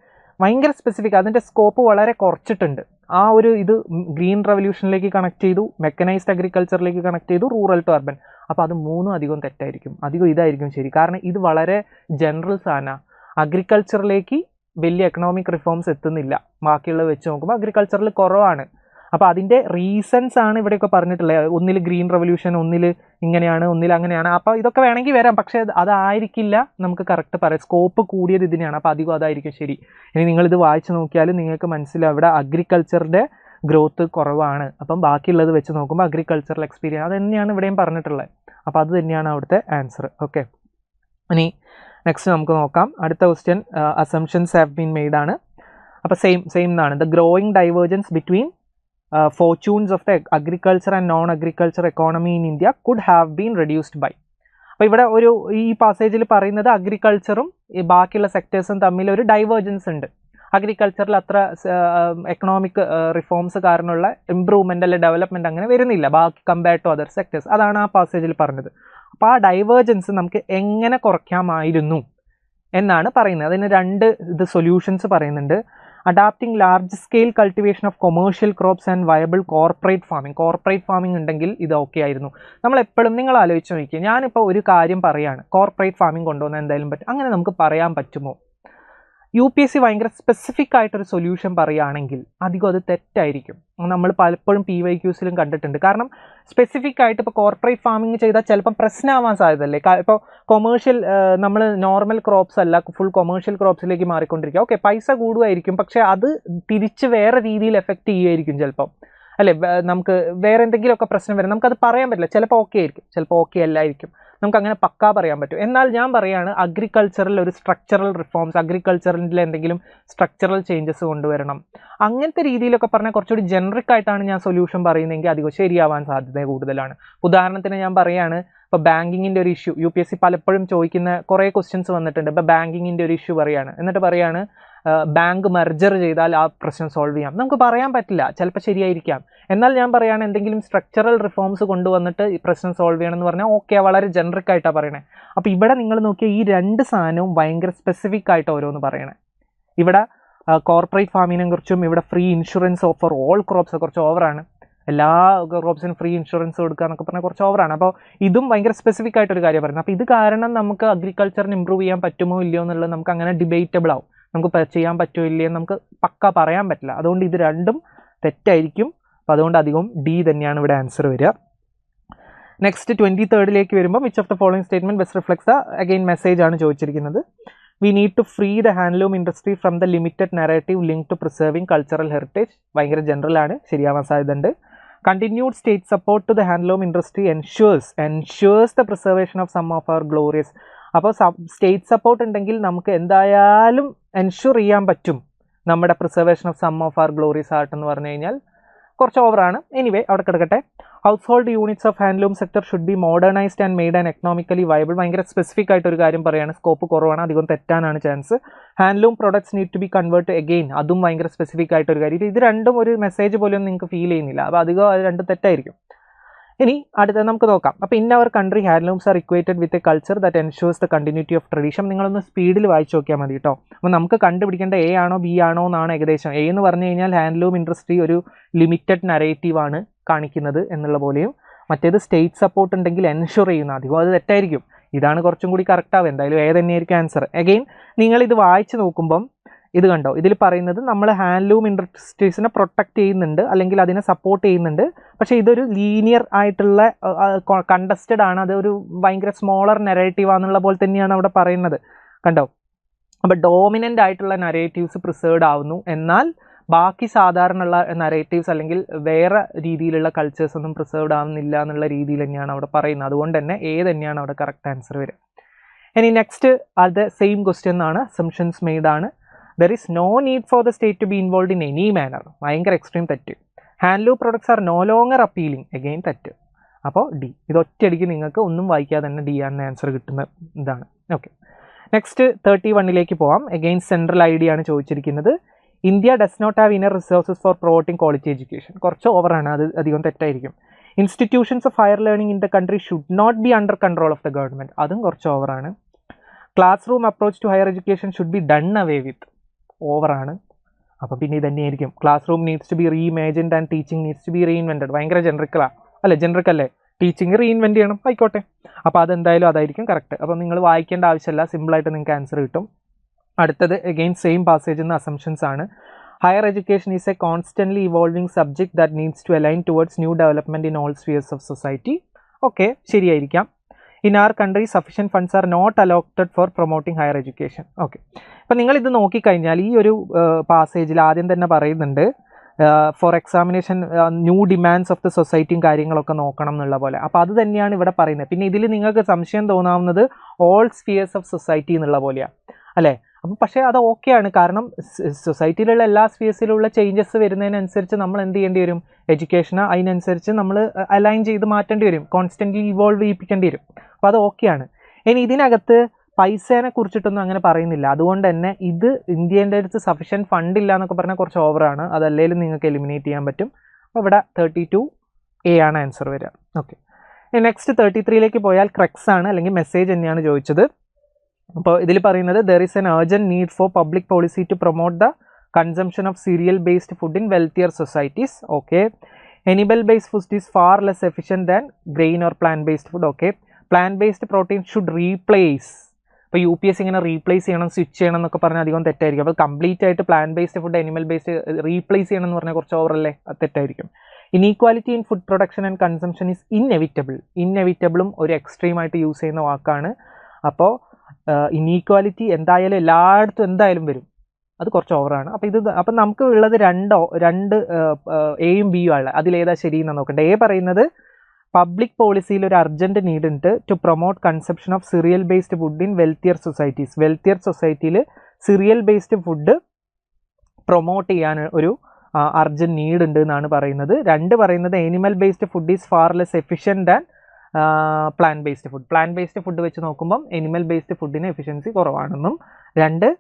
ഭയങ്കര സ്പെസിഫിക്, അതിൻ്റെ സ്കോപ്പ് വളരെ കുറച്ചിട്ടുണ്ട്. ആ ഒരു ഇത് ഗ്രീൻ റെവല്യൂഷനിലേക്ക് കണക്ട് ചെയ്തു, മെക്കനൈസ്ഡ് അഗ്രികൾച്ചറിലേക്ക് കണക്ട് ചെയ്തു, റൂറൽ ടു അർബൻ. അപ്പോൾ അത് 3 അധികം തെറ്റായിരിക്കും, അധികം ഇതായിരിക്കും ശരി. കാരണം ഇത് വളരെ ജനറൽ സാധനമാണ്. അഗ്രികൾച്ചറിലേക്ക് വലിയ എക്കണോമിക് റിഫോംസ് എത്തുന്നില്ല, ബാക്കിയുള്ളത് വെച്ച് നോക്കുമ്പോൾ അഗ്രികൾച്ചറിൽ കുറവാണ്. അപ്പോൾ അതിൻ്റെ റീസൺസ് ആണ് ഇവിടെയൊക്കെ പറഞ്ഞിട്ടുള്ളത്. ഒന്നിൽ ഗ്രീൻ റെവല്യൂഷൻ, ഒന്നിൽ ഇങ്ങനെയാണ്, ഒന്നിൽ അങ്ങനെയാണ്. അപ്പോൾ ഇതൊക്കെ വേണമെങ്കിൽ വരാം, പക്ഷേ അതായിരിക്കില്ല നമുക്ക് കറക്റ്റ് പറയാം. സ്കോപ്പ് കൂടിയത് ഇതിനെയാണ്, അപ്പോൾ അധികം അതായിരിക്കും ശരി. ഇനി നിങ്ങളിത് വായിച്ച് നോക്കിയാൽ നിങ്ങൾക്ക് മനസ്സിലാവും ഇവിടെ അഗ്രികൾച്ചറിൻ്റെ ഗ്രോത്ത് കുറവാണ്. അപ്പം ബാക്കിയുള്ളത് വെച്ച് നോക്കുമ്പോൾ അഗ്രികൾച്ചറൽ എക്സ്പീരിയൻസ് അത് തന്നെയാണ് ഇവിടെയും പറഞ്ഞിട്ടുള്ളത്. അപ്പോൾ അത് തന്നെയാണ് അവിടുത്തെ ആൻസർ. ഓക്കെ, ഇനി നെക്സ്റ്റ് നമുക്ക് നോക്കാം. അടുത്ത question assumptions have been made ആണ്. അപ്പോൾ സെയിം എന്നാണ്. The growing divergence between fortunes of the agriculture and non-agriculture economy in India could have been reduced by. അപ്പോൾ ഇവിടെ ഈ പാസേജിൽ പറയുന്നത് അഗ്രികൾച്ചറും ഈ ബാക്കിയുള്ള സെക്ടേഴ്സും തമ്മിൽ ഒരു ഡൈവേർജൻസ് ഉണ്ട്. അഗ്രികൾച്ചറിൽ അത്ര എക്കണോമിക് റിഫോംസ് കാരണമുള്ള ഇംപ്രൂവ്മെൻ്റ് അല്ലെങ്കിൽ ഡെവലപ്മെൻറ്റ് അങ്ങനെ വരുന്നില്ല ബാക്കി കമ്പയർഡ് ടു അതർ സെക്ടേഴ്സ്. അതാണ് ആ പാസേജിൽ പറഞ്ഞത്. അപ്പോൾ ആ ഡൈവേർജൻസ് നമുക്ക് എങ്ങനെ കുറയ്ക്കാമായിരുന്നു എന്നാണ് പറയുന്നത്. അതിന് 2 സൊല്യൂഷൻസ് പറയുന്നുണ്ട്. Adapting large scale cultivation of commercial crops and viable corporate farming ഉണ്ടെങ്കിൽ ഇത് ഓക്കെ ആയിരുന്നു. നമ്മളെപ്പോഴും നിങ്ങൾ ആലോചിച്ച് നോക്കിയാൽ, ഞാനിപ്പോൾ ഒരു കാര്യം പറയുകയാണ്, കോർപ്പറേറ്റ് ഫാമിംഗ് കൊണ്ടുവന്നാൽ എന്തായാലും പറ്റും. അങ്ങനെ നമുക്ക് പറയാൻ പറ്റുമോ? UPSC ഭയങ്കര സ്പെസിഫിക് ആയിട്ടൊരു സൊല്യൂഷൻ പറയുകയാണെങ്കിൽ അധികം അത് തെറ്റായിരിക്കും. നമ്മൾ പലപ്പോഴും PYQസിലും കണ്ടിട്ടുണ്ട്. കാരണം സ്പെസിഫിക് ആയിട്ട് ഇപ്പോൾ കോർപ്പറേറ്റ് ഫാമിംഗ് ചെയ്താൽ ചിലപ്പം പ്രശ്നമാവാൻ സാധ്യതയല്ലേ. ഇപ്പോൾ കൊമേഴ്ഷ്യൽ നമ്മൾ നോർമൽ ക്രോപ്സ് അല്ല, ഫുൾ കൊമേഴ്ഷ്യൽ ക്രോപ്സിലേക്ക് മാറിക്കൊണ്ടിരിക്കുക. ഓക്കെ, പൈസ കൂടുമായിരിക്കും, പക്ഷേ അത് തിരിച്ച് വേറെ രീതിയിൽ എഫക്റ്റ് ചെയ്യുമായിരിക്കും ചിലപ്പം അല്ലേ. നമുക്ക് വേറെ എന്തെങ്കിലുമൊക്കെ പ്രശ്നം വരും, നമുക്കത് പറയാൻ പറ്റില്ല. ചിലപ്പോൾ ഓക്കെ ആയിരിക്കും, ചിലപ്പോൾ ഓക്കെ അല്ലായിരിക്കും, നമുക്കങ്ങനെ പക്കാ പറയാൻ പറ്റും. എന്നാൽ ഞാൻ പറയുകയാണ് അഗ്രികൾച്ചറിൽ ഒരു സ്ട്രക്ചറൽ റിഫോംസ്, അഗ്രികൾച്ചറിൽ എന്തെങ്കിലും സ്ട്രക്ചറൽ ചേഞ്ചസ് കൊണ്ടുവരണം, അങ്ങനത്തെ രീതിയിലൊക്കെ പറഞ്ഞാൽ കുറച്ചുകൂടി ജനറിക് ആയിട്ടാണ് ഞാൻ സൊല്യൂഷൻ പറയുന്നതെങ്കിൽ അധികം ശരിയാവാൻ സാധ്യത കൂടുതലാണ്. ഉദാഹരണത്തിന് ഞാൻ പറയുകയാണ്, ഇപ്പോൾ ബാങ്കിങ്ങിൻ്റെ ഒരു ഇഷ്യൂ UPSC പലപ്പോഴും ചോദിക്കുന്ന കുറേ ക്വസ്റ്റ്യൻസ് വന്നിട്ടുണ്ട്. ഇപ്പോൾ ബാങ്കിങ്ങിൻ്റെ ഒരു ഇഷ്യൂ പറയുകയാണ്, എന്നിട്ട് പറയുകയാണ് ബാങ്ക് മെർജർ ചെയ്താൽ ആ പ്രശ്നം സോൾവ് ചെയ്യാം. നമുക്ക് പറയാൻ പറ്റില്ല, ചിലപ്പോൾ ശരിയായിരിക്കാം. എന്നാൽ ഞാൻ പറയുകയാണ് എന്തെങ്കിലും സ്ട്രക്ചറൽ റിഫോംസ് കൊണ്ടുവന്നിട്ട് ഈ പ്രശ്നം സോൾവ് ചെയ്യണമെന്ന് പറഞ്ഞാൽ ഓക്കെ, വളരെ ജനറിക് ആയിട്ടാണ് പറയണേ. അപ്പോൾ ഇവിടെ നിങ്ങൾ നോക്കിയാൽ ഈ 2 സാധനവും ഭയങ്കര സ്പെസിഫിക് ആയിട്ട് ഓരോന്ന് പറയണേ. ഇവിടെ കോർപ്പറേറ്റ് ഫാമിങ്ങിനെ കുറിച്ചും ഇവിടെ free insurance for all crops കുറച്ച് ഓവറാണ്. എല്ലാ ക്രോപ്സിനും ഫ്രീ ഇൻഷുറൻസ് കൊടുക്കുക എന്നൊക്കെ പറഞ്ഞാൽ കുറച്ച് ഓവറാണ്. അപ്പോൾ ഇതും ഭയങ്കര സ്പെസിഫിക് ആയിട്ടൊരു കാര്യം പറയുന്നത്. അപ്പോൾ ഇത് കാരണം നമുക്ക് അഗ്രികൾച്ചറിന് ഇമ്പ്രൂവ് ചെയ്യാൻ പറ്റുമോ ഇല്ലയോ എന്നുള്ളത് നമുക്ക് അങ്ങനെ ഡിബേറ്റബിൾ ആവും. നമുക്ക് ചെയ്യാൻ പറ്റുമോ ഇല്ലയോ നമുക്ക് പക്ക പറയാൻ പറ്റില്ല. അതുകൊണ്ട് ഇത് 2ഉം തെറ്റായിരിക്കും. അപ്പോൾ അതുകൊണ്ട് അധികം D തന്നെയാണ് ഇവിടെ ആൻസർ വരിക. നെക്സ്റ്റ് 23rd വരുമ്പോൾ which of the following statement best reflects again message ആണ് ചോദിച്ചിരിക്കുന്നത്. We need to free the handloom industry from the limited narrative link to preserving cultural heritage. ഭയങ്കര ജനറൽ ആണ്, ശരിയാവാൻ സാധ്യതയുണ്ട്. Continued state support to the handloom industry ensures the preservation of some of our glorious. അപ്പോൾ state support ഉണ്ടെങ്കിൽ നമുക്ക് എന്തായാലും ensure ചെയ്യാൻ പറ്റും നമ്മുടെ preservation of some of our glorious art എന്ന് പറഞ്ഞു കഴിഞ്ഞാൽ കുറച്ച് ഓവറാണ്. എനിവേ അവിടെ കിടക്കട്ടെ. Household units of handloom sector should be modernised and made and economically viable. ഭയങ്കര സ്പെസിഫിക് ആയിട്ടൊരു കാര്യം പറയുകയാണ്, സ്കോപ്പ് കുറവാണ്, അധികം തെറ്റാനാണ് chance. Handloom products need to be convert again, അതും ഭയങ്കര സ്പെസിഫിക് ആയിട്ടൊരു കാര്യം. ഇത് 2ഉം ഒരു മെസ്സേജ് പോലും നിങ്ങൾക്ക് ഫീൽ ചെയ്യുന്നില്ല. അപ്പോൾ അധികം അത് 2 തെറ്റായിരിക്കും. ഇനി അടുത്ത നമുക്ക് നോക്കാം. അപ്പോൾ in our country handlooms are equated with a culture that ensures the continuity of tradition. നിങ്ങളൊന്ന് സ്പീഡിൽ വായിച്ച് നോക്കിയാൽ മതി കേട്ടോ. അപ്പോൾ നമുക്ക് കണ്ടുപിടിക്കേണ്ട എ ആണോ ബി ആണോ എന്നാണ് ഏകദേശം. എ എന്ന് പറഞ്ഞു കഴിഞ്ഞാൽ ഹാൻഡ്ലൂം ഇൻഡസ്ട്രി ഒരു ലിമിറ്റഡ് നരേറ്റീവാണ് കാണിക്കുന്നത് എന്നുള്ള പോലെയും, മറ്റേത് സ്റ്റേറ്റ് സപ്പോർട്ട് ഉണ്ടെങ്കിൽ എൻഷുർ ചെയ്യുന്ന, അധികം അത് തെറ്റായിരിക്കും. ഇതാണ് കുറച്ചും കൂടി കറക്റ്റ് ആവുക. എന്തായാലും ഏത് തന്നെയായിരിക്കും ആൻസർ. അഗെയിൻ നിങ്ങളിത് വായിച്ച് നോക്കുമ്പം ഇത് കണ്ടോ, ഇതിൽ പറയുന്നത് നമ്മൾ ഹാൻഡ്ലൂം ഇൻഡസ്ട്രീസിനെ പ്രൊട്ടക്റ്റ് ചെയ്യുന്നുണ്ട് അല്ലെങ്കിൽ അതിനെ സപ്പോർട്ട് ചെയ്യുന്നുണ്ട്. പക്ഷേ ഇതൊരു ലീനിയർ ആയിട്ടുള്ള കണ്ടസ്റ്റഡ് ആണ്, അതൊരു ഭയങ്കര സ്മോളർ നെറേറ്റീവ് ആണെന്നുള്ള പോലെ തന്നെയാണ് അവിടെ പറയുന്നത്. കണ്ടോ, അപ്പോൾ ഡോമിനൻ്റ് ആയിട്ടുള്ള നരേറ്റീവ്സ് പ്രിസേർവ്ഡ് ആവുന്നു, എന്നാൽ ബാക്കി സാധാരണയുള്ള നരേറ്റീവ്സ് അല്ലെങ്കിൽ വേറെ രീതിയിലുള്ള കൾച്ചേഴ്സ് ഒന്നും പ്രിസേർവ്ഡ് ആവുന്നില്ല എന്നുള്ള രീതിയിൽ തന്നെയാണ് അവിടെ പറയുന്നത്. അതുകൊണ്ട് തന്നെ എ തന്നെയാണ് അവിടെ കറക്റ്റ് ആൻസർ വരിക. ഇനി നെക്സ്റ്റ് അത് സെയിം ക്വസ്റ്റ്യൻ ആണ്, അസംഷൻസ് മെയ്ഡ് ആണ്. There is no need for the state to be involved in any manner. ഭയങ്കര എക്സ്ട്രീം തെറ്റ്. Handloom products are no longer appealing. Again തെറ്റ്. അപ്പോൾ ഡി. ഇത് ഒറ്റയടിക്ക് നിങ്ങൾക്ക് ഒന്നും വായിക്കാതെ തന്നെ ഡി ആണ് ആൻസർ കിട്ടുന്ന ഇതാണ്. ഓക്കെ, നെക്സ്റ്റ് 31 പോവാം. അഗെയിൻ സെൻട്രൽ ഐഡിയ ആണ് ചോദിച്ചിരിക്കുന്നത്. India does not have inner resources for promoting quality education. കുറച്ച് ഓവറാണ്, അത് അധികം തെറ്റായിരിക്കും. Institutions of higher learning in the country should not be under control of the government. അതും കുറച്ച് ഓവറാണ്. Classroom approach to higher education should be done away with. ഓവറാണ്. അപ്പോൾ പിന്നെ ഇത് തന്നെയായിരിക്കും. Classroom needs to be reimagined and teaching needs to be reinvented. ഭയങ്കര ജനറിക്കലാണ് അല്ലേ, ജനറിക്കല്ലേ, ടീച്ചിങ് റീഇൻവെൻറ്റ് ചെയ്യണം, ആയിക്കോട്ടെ. അപ്പോൾ അതെന്തായാലും അതായിരിക്കും കറക്റ്റ്. അപ്പോൾ നിങ്ങൾ വായിക്കേണ്ട ആവശ്യമില്ല, സിമ്പിളായിട്ട് നിങ്ങൾക്ക് ആൻസർ കിട്ടും. അടുത്തത് അഗെയിൻ സെയിം പാസേജ് എന്ന അസംഷൻസ് ആണ്. Higher education is a constantly evolving subject that needs to align towards new development in all spheres of society. Okay, ശരിയായിരിക്കാം. In our country sufficient funds are not allotted for promoting higher education. Okay, അപ്പോൾ നിങ്ങളിത് നോക്കിക്കഴിഞ്ഞാൽ ഈ ഒരു പാസേജിൽ ആദ്യം തന്നെ പറയുന്നുണ്ട് for examination new demands of the സൊസൈറ്റിയും കാര്യങ്ങളൊക്കെ നോക്കണം എന്നുള്ള പോലെ. അപ്പോൾ അത് തന്നെയാണ് ഇവിടെ പറയുന്നത്. പിന്നെ ഇതിൽ നിങ്ങൾക്ക് സംശയം തോന്നാവുന്നത് ഓൾ സ്ഫിയേഴ്സ് ഓഫ് സൊസൈറ്റി എന്നുള്ള പോലെയാണ് അല്ലേ. അപ്പം പക്ഷേ അത് ഓക്കെയാണ്, കാരണം സൊസൈറ്റിയിലുള്ള എല്ലാ സ്ഫിയേഴ്സിലുള്ള ചേഞ്ചസ് വരുന്നതിനനുസരിച്ച് നമ്മൾ എന്ത് ചെയ്യേണ്ടി വരും, എഡ്യൂക്കേഷനെ അതിനനുസരിച്ച് നമ്മൾ അലൈൻ ചെയ്ത് മാറ്റേണ്ടി വരും, കോൺസ്റ്റൻ്റ്ലി ഇവോൾവ് ചെയ്യിപ്പിക്കേണ്ടി വരും. അപ്പോൾ അത് ഓക്കെയാണ്. ഇനി ഇതിനകത്ത് പൈസേനെ കുറിച്ചിട്ടൊന്നും അങ്ങനെ പറയുന്നില്ല. അതുകൊണ്ട് തന്നെ ഇത് ഇന്ത്യൻ്റെ അടുത്ത് സഫിഷ്യൻറ്റ് ഫണ്ട് ഇല്ല എന്നൊക്കെ പറഞ്ഞാൽ കുറച്ച് ഓവറാണ്. അതല്ലെങ്കിലും നിങ്ങൾക്ക് എലിമിനേറ്റ് ചെയ്യാൻ പറ്റും. അപ്പോൾ ഇവിടെ 32A ആണ് ആൻസർ വരിക. ഓക്കെ, നെക്സ്റ്റ് 33 പോയാൽ ക്രക്സ് ആണ്, അല്ലെങ്കിൽ മെസ്സേജ് തന്നെയാണ് ചോദിച്ചത്. അപ്പോൾ ഇതിൽ പറയുന്നത് there is an urgent need for public policy to promote the consumption of cereal based food in wealthier societies. Okay, animal based food is far less efficient than grain or plant based food. Okay, plant based protein should replace. ഇപ്പോൾ UPS ഇങ്ങനെ replace ചെയ്യണം, switch ചെയ്യണം എന്നൊക്കെ പറഞ്ഞാൽ അധികം തെറ്റായിരിക്കും. അപ്പോൾ complete ആയിട്ട് plant based food animal based replace ചെയ്യണം എന്ന് പറഞ്ഞാൽ കുറച്ച് ഓവറല്ലേ, അത് തെറ്റായിരിക്കും. Inequality in food production and consumption is inevitable. ഇന്നെവിറ്റബിളും ഒരു എക്സ്ട്രീമായിട്ട് യൂസ് ചെയ്യുന്ന വാക്കാണ്. അപ്പോൾ ഇനീക്വാലിറ്റി എന്തായാലും എല്ലായിടത്തും എന്തായാലും വരും, അത് കുറച്ച് ഓവറാണ്. അപ്പോൾ നമുക്ക് ഉള്ളത് രണ്ട് എയും ബിയും ആണ്. അതിലേതാ ശരിയെന്ന് നോക്കട്ടെ. എ പറയുന്നത് പബ്ലിക് പോളിസിയിൽ ഒരു അർജൻറ്റ് നീഡ് ഉണ്ട് to promote conception of cereal based food in wealthier societies. Wealthier സൊസൈറ്റിയിൽ സിറിയൽ ബേസ്ഡ് ഫുഡ് പ്രൊമോട്ട് ചെയ്യാൻ ഒരു അർജൻറ്റ് നീഡ് ഉണ്ട് എന്നാണ് പറയുന്നത്. 2 പറയുന്നത് animal based food is far less efficient than plant based food. Plant based food വെച്ച് നോക്കുമ്പം animal based ഫുഡിന് എഫിഷ്യൻസി കുറവാണെന്നും. 2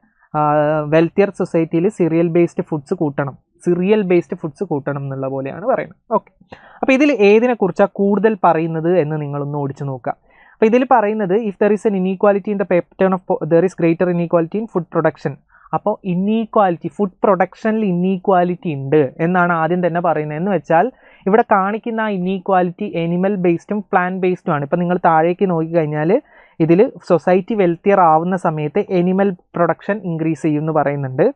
വെൽത്തിയർ സൊസൈറ്റിയിൽ സിറിയൽ ബേസ്ഡ് ഫുഡ്സ് കൂട്ടണം എന്നുള്ള പോലെയാണ് പറയുന്നത്. ഓക്കെ, അപ്പോൾ ഇതിൽ ഏതിനെക്കുറിച്ചാണ് കൂടുതൽ പറയുന്നത് എന്ന് നിങ്ങളൊന്ന് ഓടിച്ചു നോക്കുക. അപ്പോൾ ഇതിൽ പറയുന്നത് if there is N inequality in the pattern of there is greater inequality in food production. അപ്പോൾ ഇന്നീക്വാലിറ്റി, ഫുഡ് പ്രൊഡക്ഷനിൽ ഇന്നീക്വാലിറ്റി ഉണ്ട് എന്നാണ് ആദ്യം തന്നെ പറയുന്നത്. എന്ന് വെച്ചാൽ ഇവിടെ കാണിക്കുന്ന ആ ഇന്നീക്വാലിറ്റി എനിമൽ ബേസ്ഡും പ്ലാന്റ് ബേസ്ഡും ആണ്. ഇപ്പോൾ നിങ്ങൾ താഴേക്ക് നോക്കിക്കഴിഞ്ഞാൽ ഇതിൽ സൊസൈറ്റി വെൽത്തിയർ ആവുന്ന സമയത്ത് എനിമൽ പ്രൊഡക്ഷൻ ഇൻക്രീസ് ചെയ്യുമെന്ന് പറയുന്നുണ്ട്.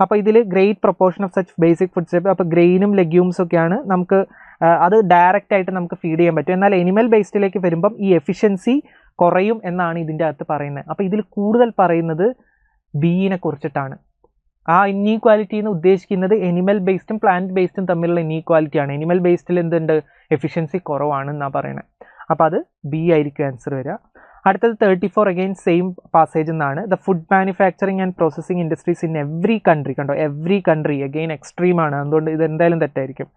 അപ്പോൾ ഇതിൽ great proportion of such basic food step, അപ്പോൾ ഗ്രെയിനും ലെഗ്യൂംസും ഒക്കെയാണ് നമുക്ക് അത് ഡയറക്റ്റ് ആയിട്ട് നമുക്ക് ഫീഡ് ചെയ്യാൻ പറ്റും. എന്നാൽ എനിമൽ ബേസ്ഡിലേക്ക് വരുമ്പം ഈ എഫിഷ്യൻസി കുറയും എന്നാണ് ഇതിൻ്റെ അകത്ത് പറയുന്നത്. അപ്പോൾ ഇതിൽ കൂടുതൽ പറയുന്നത് ബീനെ കുറിച്ചിട്ടാണ്. ആ ഇന്നീക്വാലിറ്റി എന്ന് ഉദ്ദേശിക്കുന്നത് എനിമൽ ബേസ്ഡും പ്ലാന്റ് ബേസ്ഡും തമ്മിലുള്ള ഇന്നീക്വാലിറ്റിയാണ്. എനിമൽ ബേസ്ഡിൽ എന്തുണ്ട്, എഫിഷ്യൻസി കുറവാണെന്നാണ് പറയുന്നത്. അപ്പോൾ അത് ബി ആയിരിക്കും ആൻസർ വരിക. അടുത്തത് 34 അഗെയിൻ സെയിം പാസേജ് എന്നാണ്. The food manufacturing and processing industries in every country. കണ്ടോ, എവറി കൺട്രി അഗെയിൻ എക്സ്ട്രീമാണ്, അതുകൊണ്ട് ഇത് എന്തായാലും തെറ്റായിരിക്കും.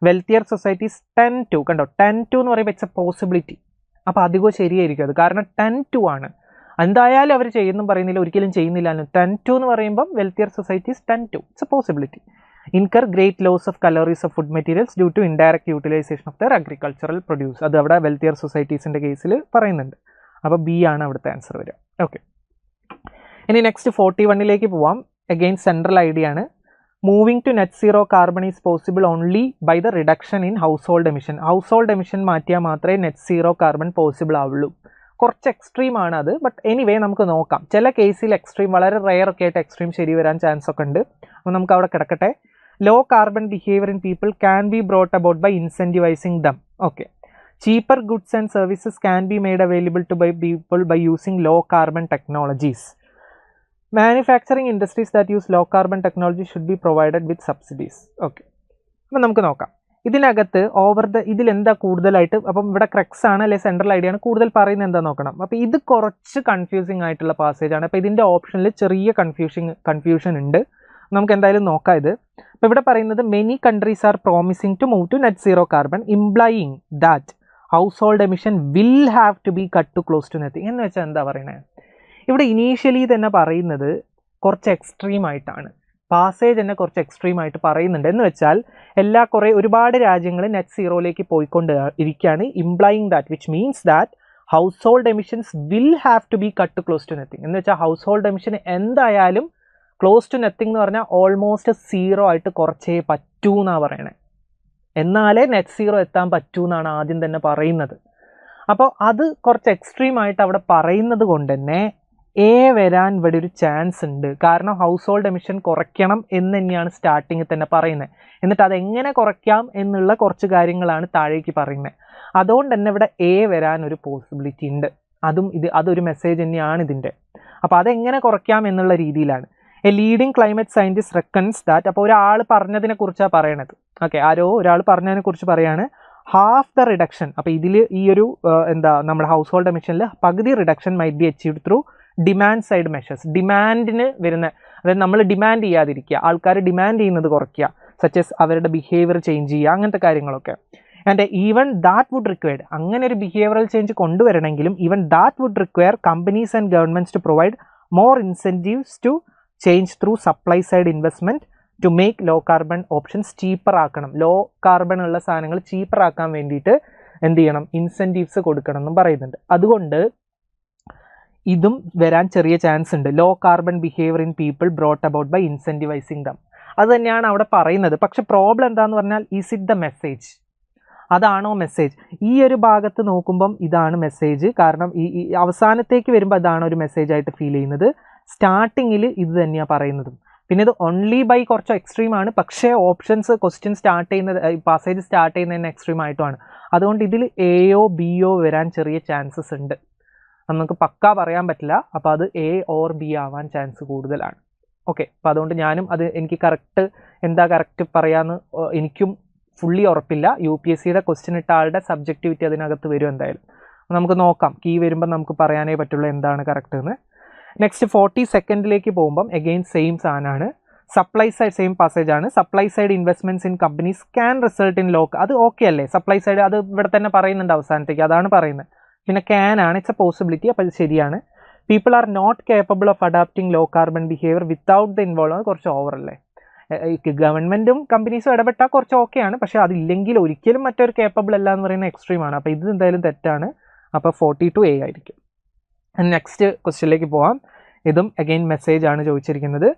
Wealthier societies 10-2. കണ്ടോ, 10-2 എന്ന് പറയുമ്പോൾ ഇറ്റ്സ് എ പോസിബിലിറ്റി. അപ്പോൾ അധികവും ശരിയായിരിക്കും അത്, കാരണം 10-2 ആണ്. എന്തായാലും അവർ ചെയ്യുന്നു പറയുന്നില്ല, ഒരിക്കലും ചെയ്യുന്നില്ല. 10-2 എന്ന് പറയുമ്പം wealthier societies 10-2 it's a possibility. incur great loss of calories of food materials due to indirect utilization of their agricultural produce. അത് അവിടെ വെൽത്തിയർ സൊസൈറ്റീസിൻ്റെ കേസിൽ പറയുന്നുണ്ട്. അപ്പോൾ ബി ആണ് അവിടുത്തെ ആൻസർ വരിക. ഓക്കെ, ഇനി നെക്സ്റ്റ് 41ലേക്ക് പോവാം. അഗെയിൻ സെൻട്രൽ ഐഡിയ ആണ്. Moving to net zero carbon is possible only by the reduction in household emission. Household emission മാറ്റിയാൽ മാത്രമേ നെറ്റ് സീറോ കാർബൺ പോസിബിൾ ആവുള്ളൂ. കുറച്ച് എക്സ്ട്രീം ആണ് അത്, ബട്ട് എനിവേ നമുക്ക് നോക്കാം. ചില കേസിൽ എക്സ്ട്രീം, വളരെ റെയർ ഒക്കെ ആയിട്ട് എക്സ്ട്രീം ശരി വരാൻ ചാൻസ് ഒക്കെ ഉണ്ട്. അപ്പോൾ നമുക്ക് അവിടെ കിടക്കട്ടെ. Low carbon behaviour in people can be brought about by incentivising them. Okay, cheaper goods and services can be made available to by people by using low carbon technologies. Manufacturing industries that use low carbon technology should be provided with subsidies. Okay, അപ്പോൾ നമുക്ക് നോക്കാം. ഇതിനകത്ത് ഇതിലെന്താ കൂടുതലായിട്ട്, അപ്പം ഇവിടെ ക്രെക്സ് ആണ് അല്ലെ സെൻട്രൽ ഐഡിയ ആണ് കൂടുതൽ പറയുന്നത് എന്താ നോക്കണം. അപ്പോൾ ഇത് കുറച്ച് കൺഫ്യൂസിങ് ആയിട്ടുള്ള പാസേജ് ആണ്. അപ്പോൾ ഇതിൻ്റെ ഓപ്ഷനിൽ ചെറിയ കൺഫ്യൂഷൻ ഉണ്ട്. നമുക്ക് എന്തായാലും നോക്കാം ഇത്. അപ്പോൾ ഇവിടെ പറയുന്നത് many countries are promising to move to net zero carbon implying that household emission will have to be cut to close to nothing. എന്ന് വെച്ചാൽ എന്താ പറയണേ, ഇവിടെ ഇനീഷ്യലി തന്നെ പറയുന്നത് കുറച്ച് എക്സ്ട്രീം ആയിട്ടാണ്. പാസേജ് തന്നെ കുറച്ച് എക്സ്ട്രീം ആയിട്ട് പറയുന്നുണ്ട്. എന്ന് വെച്ചാൽ ഒരുപാട് രാജ്യങ്ങൾ നെറ്റ് സീറോയിലേക്ക് പോയിക്കൊണ്ട് ഇരിക്കുകയാണ്. Implying that which means that household emissions will have to be cut to close to nothing. എന്ന് വെച്ചാൽ ഹൗസ് ഹോൾഡ് എമിഷൻ എന്തായാലും ക്ലോസ് ടു നത്തിങ് എന്ന് പറഞ്ഞാൽ ഓൾമോസ്റ്റ് സീറോ ആയിട്ട് കുറച്ചേ പറ്റൂ എന്നാണ് പറയണേ. എന്നാലേ നെറ്റ് സീറോ എത്താൻ പറ്റൂ എന്നാണ് ആദ്യം തന്നെ പറയുന്നത്. അപ്പോൾ അത് കുറച്ച് എക്സ്ട്രീം ആയിട്ട് അവിടെ പറയുന്നത് കൊണ്ട് തന്നെ എ വരാൻ ഇവിടെ ഒരു ചാൻസ് ഉണ്ട്. കാരണം ഹൗസ് ഹോൾഡ് എമിഷൻ കുറയ്ക്കണം എന്ന് തന്നെയാണ് സ്റ്റാർട്ടിങ്ങിൽ തന്നെ പറയുന്നത്. എന്നിട്ട് അതെങ്ങനെ കുറയ്ക്കാം എന്നുള്ള കുറച്ച് കാര്യങ്ങളാണ് താഴേക്ക് പറയുന്നത്. അതുകൊണ്ട് തന്നെ ഇവിടെ എ വരാൻ ഒരു പോസിബിലിറ്റി ഉണ്ട്. അതൊരു മെസ്സേജ് തന്നെയാണ് ഇതിൻ്റെ. അപ്പോൾ അതെങ്ങനെ കുറയ്ക്കാം എന്നുള്ള രീതിയിലാണ്. A leading climate scientist reckons that. അപ്പോൾ ഒരാൾ പറഞ്ഞതിനെ കുറിച്ചാണ് പറയണത്. ഓക്കെ, ഒരാൾ പറഞ്ഞതിനെ കുറിച്ച് പറയാണ് ഹാഫ് ദ റിഡക്ഷൻ. അപ്പോൾ ഇതിൽ ഈ ഒരു നമ്മുടെ ഹൗസ് ഹോൾഡ് എമിഷനിൽ പകുതി reduction might be achieved through demand side measures. ഡിമാൻഡിന് വരുന്ന, അതായത് നമ്മൾ ഡിമാൻഡ് ചെയ്യാതിരിക്കുക, ആൾക്കാർ ഡിമാൻഡ് ചെയ്യുന്നത് കുറയ്ക്കുക, സച്ചസ് അവരുടെ ബിഹേവിയർ ചേഞ്ച് ചെയ്യുക, അങ്ങനത്തെ കാര്യങ്ങളൊക്കെ. And even that would required, അങ്ങനെ ഒരു ബിഹേവിയറൽ ചേഞ്ച് കൊണ്ടുവരണമെങ്കിലും even that would require companies and governments to provide more incentives to change through supply side investment to make low carbon options cheaper ആക്കണം. Low carbon ഉള്ള സാധനങ്ങൾ cheaper ആക്കാൻ വേണ്ടിയിട്ട് എന്ത് ചെയ്യണം, ഇൻസെൻറ്റീവ്സ് കൊടുക്കണം എന്നും പറയുന്നുണ്ട്. അതുകൊണ്ട് ഇതും വരാൻ ചെറിയ ചാൻസ് ഉണ്ട്. Low carbon behaviour in people brought about by incentivising them. അത് തന്നെയാണ് അവിടെ പറയുന്നത്. പക്ഷെ പ്രോബ്ലം എന്താണെന്ന് പറഞ്ഞാൽ ഈസ് ഇറ്റ് ദ മെസ്സേജ്? അതാണോ മെസ്സേജ്? ഈ ഒരു ഭാഗത്ത് നോക്കുമ്പം ഇതാണ് മെസ്സേജ്. കാരണം ഈ അവസാനത്തേക്ക് വരുമ്പോൾ അതാണ് ഒരു മെസ്സേജ് ആയിട്ട് ഫീൽ ചെയ്യുന്നത്. സ്റ്റാർട്ടിങ്ങിൽ ഇത് തന്നെയാണ് പറയുന്നതും. പിന്നെ ഇത് ഓൺലി ബൈ കുറച്ച് എക്സ്ട്രീം ആണ്. പക്ഷേ ഓപ്ഷൻസ് ക്വസ്റ്റ്യൻ സ്റ്റാർട്ട് ചെയ്യുന്നത്, പാസേജ് സ്റ്റാർട്ട് ചെയ്യുന്നതിന് എക്സ്ട്രീം ആയിട്ടുമാണ്. അതുകൊണ്ട് ഇതിൽ എയോ ബിയോ വരാൻ ചെറിയ ചാൻസസ് ഉണ്ട്. നമുക്ക് പക്കാ പറയാൻ പറ്റില്ല. അപ്പോൾ അത് എ ഓർ ബി ആവാൻ ചാൻസ് കൂടുതലാണ്. ഓക്കെ, അപ്പോൾ അതുകൊണ്ട് ഞാനും എനിക്ക് കറക്റ്റ് പറയാമെന്ന് എനിക്കും ഫുള്ളി ഉറപ്പില്ല. UPSCയുടെ ക്വസ്റ്റ്യൻ ഇട്ട ആളുടെ സബ്ജക്റ്റിവിറ്റി അതിനകത്ത് വരും എന്തായാലും. നമുക്ക് നോക്കാം, കീ വരുമ്പോൾ നമുക്ക് പറയാനേ പറ്റുള്ളൂ എന്താണ് കറക്റ്റ് എന്ന്. നെക്സ്റ്റ് 42ലേക്ക് പോകുമ്പം എഗെയിൻ സെയിം സാധനമാണ്. സപ്ലൈ സൈഡ് സെയിം പാസേജ് ആണ്. Supply side investments in companies can result in അത് ഓക്കെ അല്ലേ? സപ്ലൈ സൈഡ് അത് ഇവിടെ തന്നെ പറയുന്നുണ്ട് അവസാനത്തേക്ക്, അതാണ് പറയുന്നത്. പിന്നെ ക്യാൻ ആണ്, ഇറ്റ്സ് എ പോസിബിലിറ്റി. അപ്പോൾ ഇത് ശരിയാണ്. People are not capable of adapting low carbon behaviour without the involve. കുറച്ച് ഓവറല്ലേ? ഗവൺമെൻറ്റും കമ്പനീസും ഇടപെട്ടാൽ കുറച്ച് ഓക്കെയാണ്. പക്ഷേ അതില്ലെങ്കിൽ ഒരിക്കലും മറ്റൊരു കേപ്പബിൾ അല്ല എന്ന് പറയുന്ന എക്സ്ട്രീമാണ്. അപ്പോൾ ഇത് എന്തായാലും തെറ്റാണ്. അപ്പോൾ 42A ആയിരിക്കും. നെക്സ്റ്റ് ക്വസ്റ്റ്യനിലേക്ക് പോവാം. ഇതും അഗെയിൻ മെസ്സേജ് ആണ് ചോദിച്ചിരിക്കുന്നത്.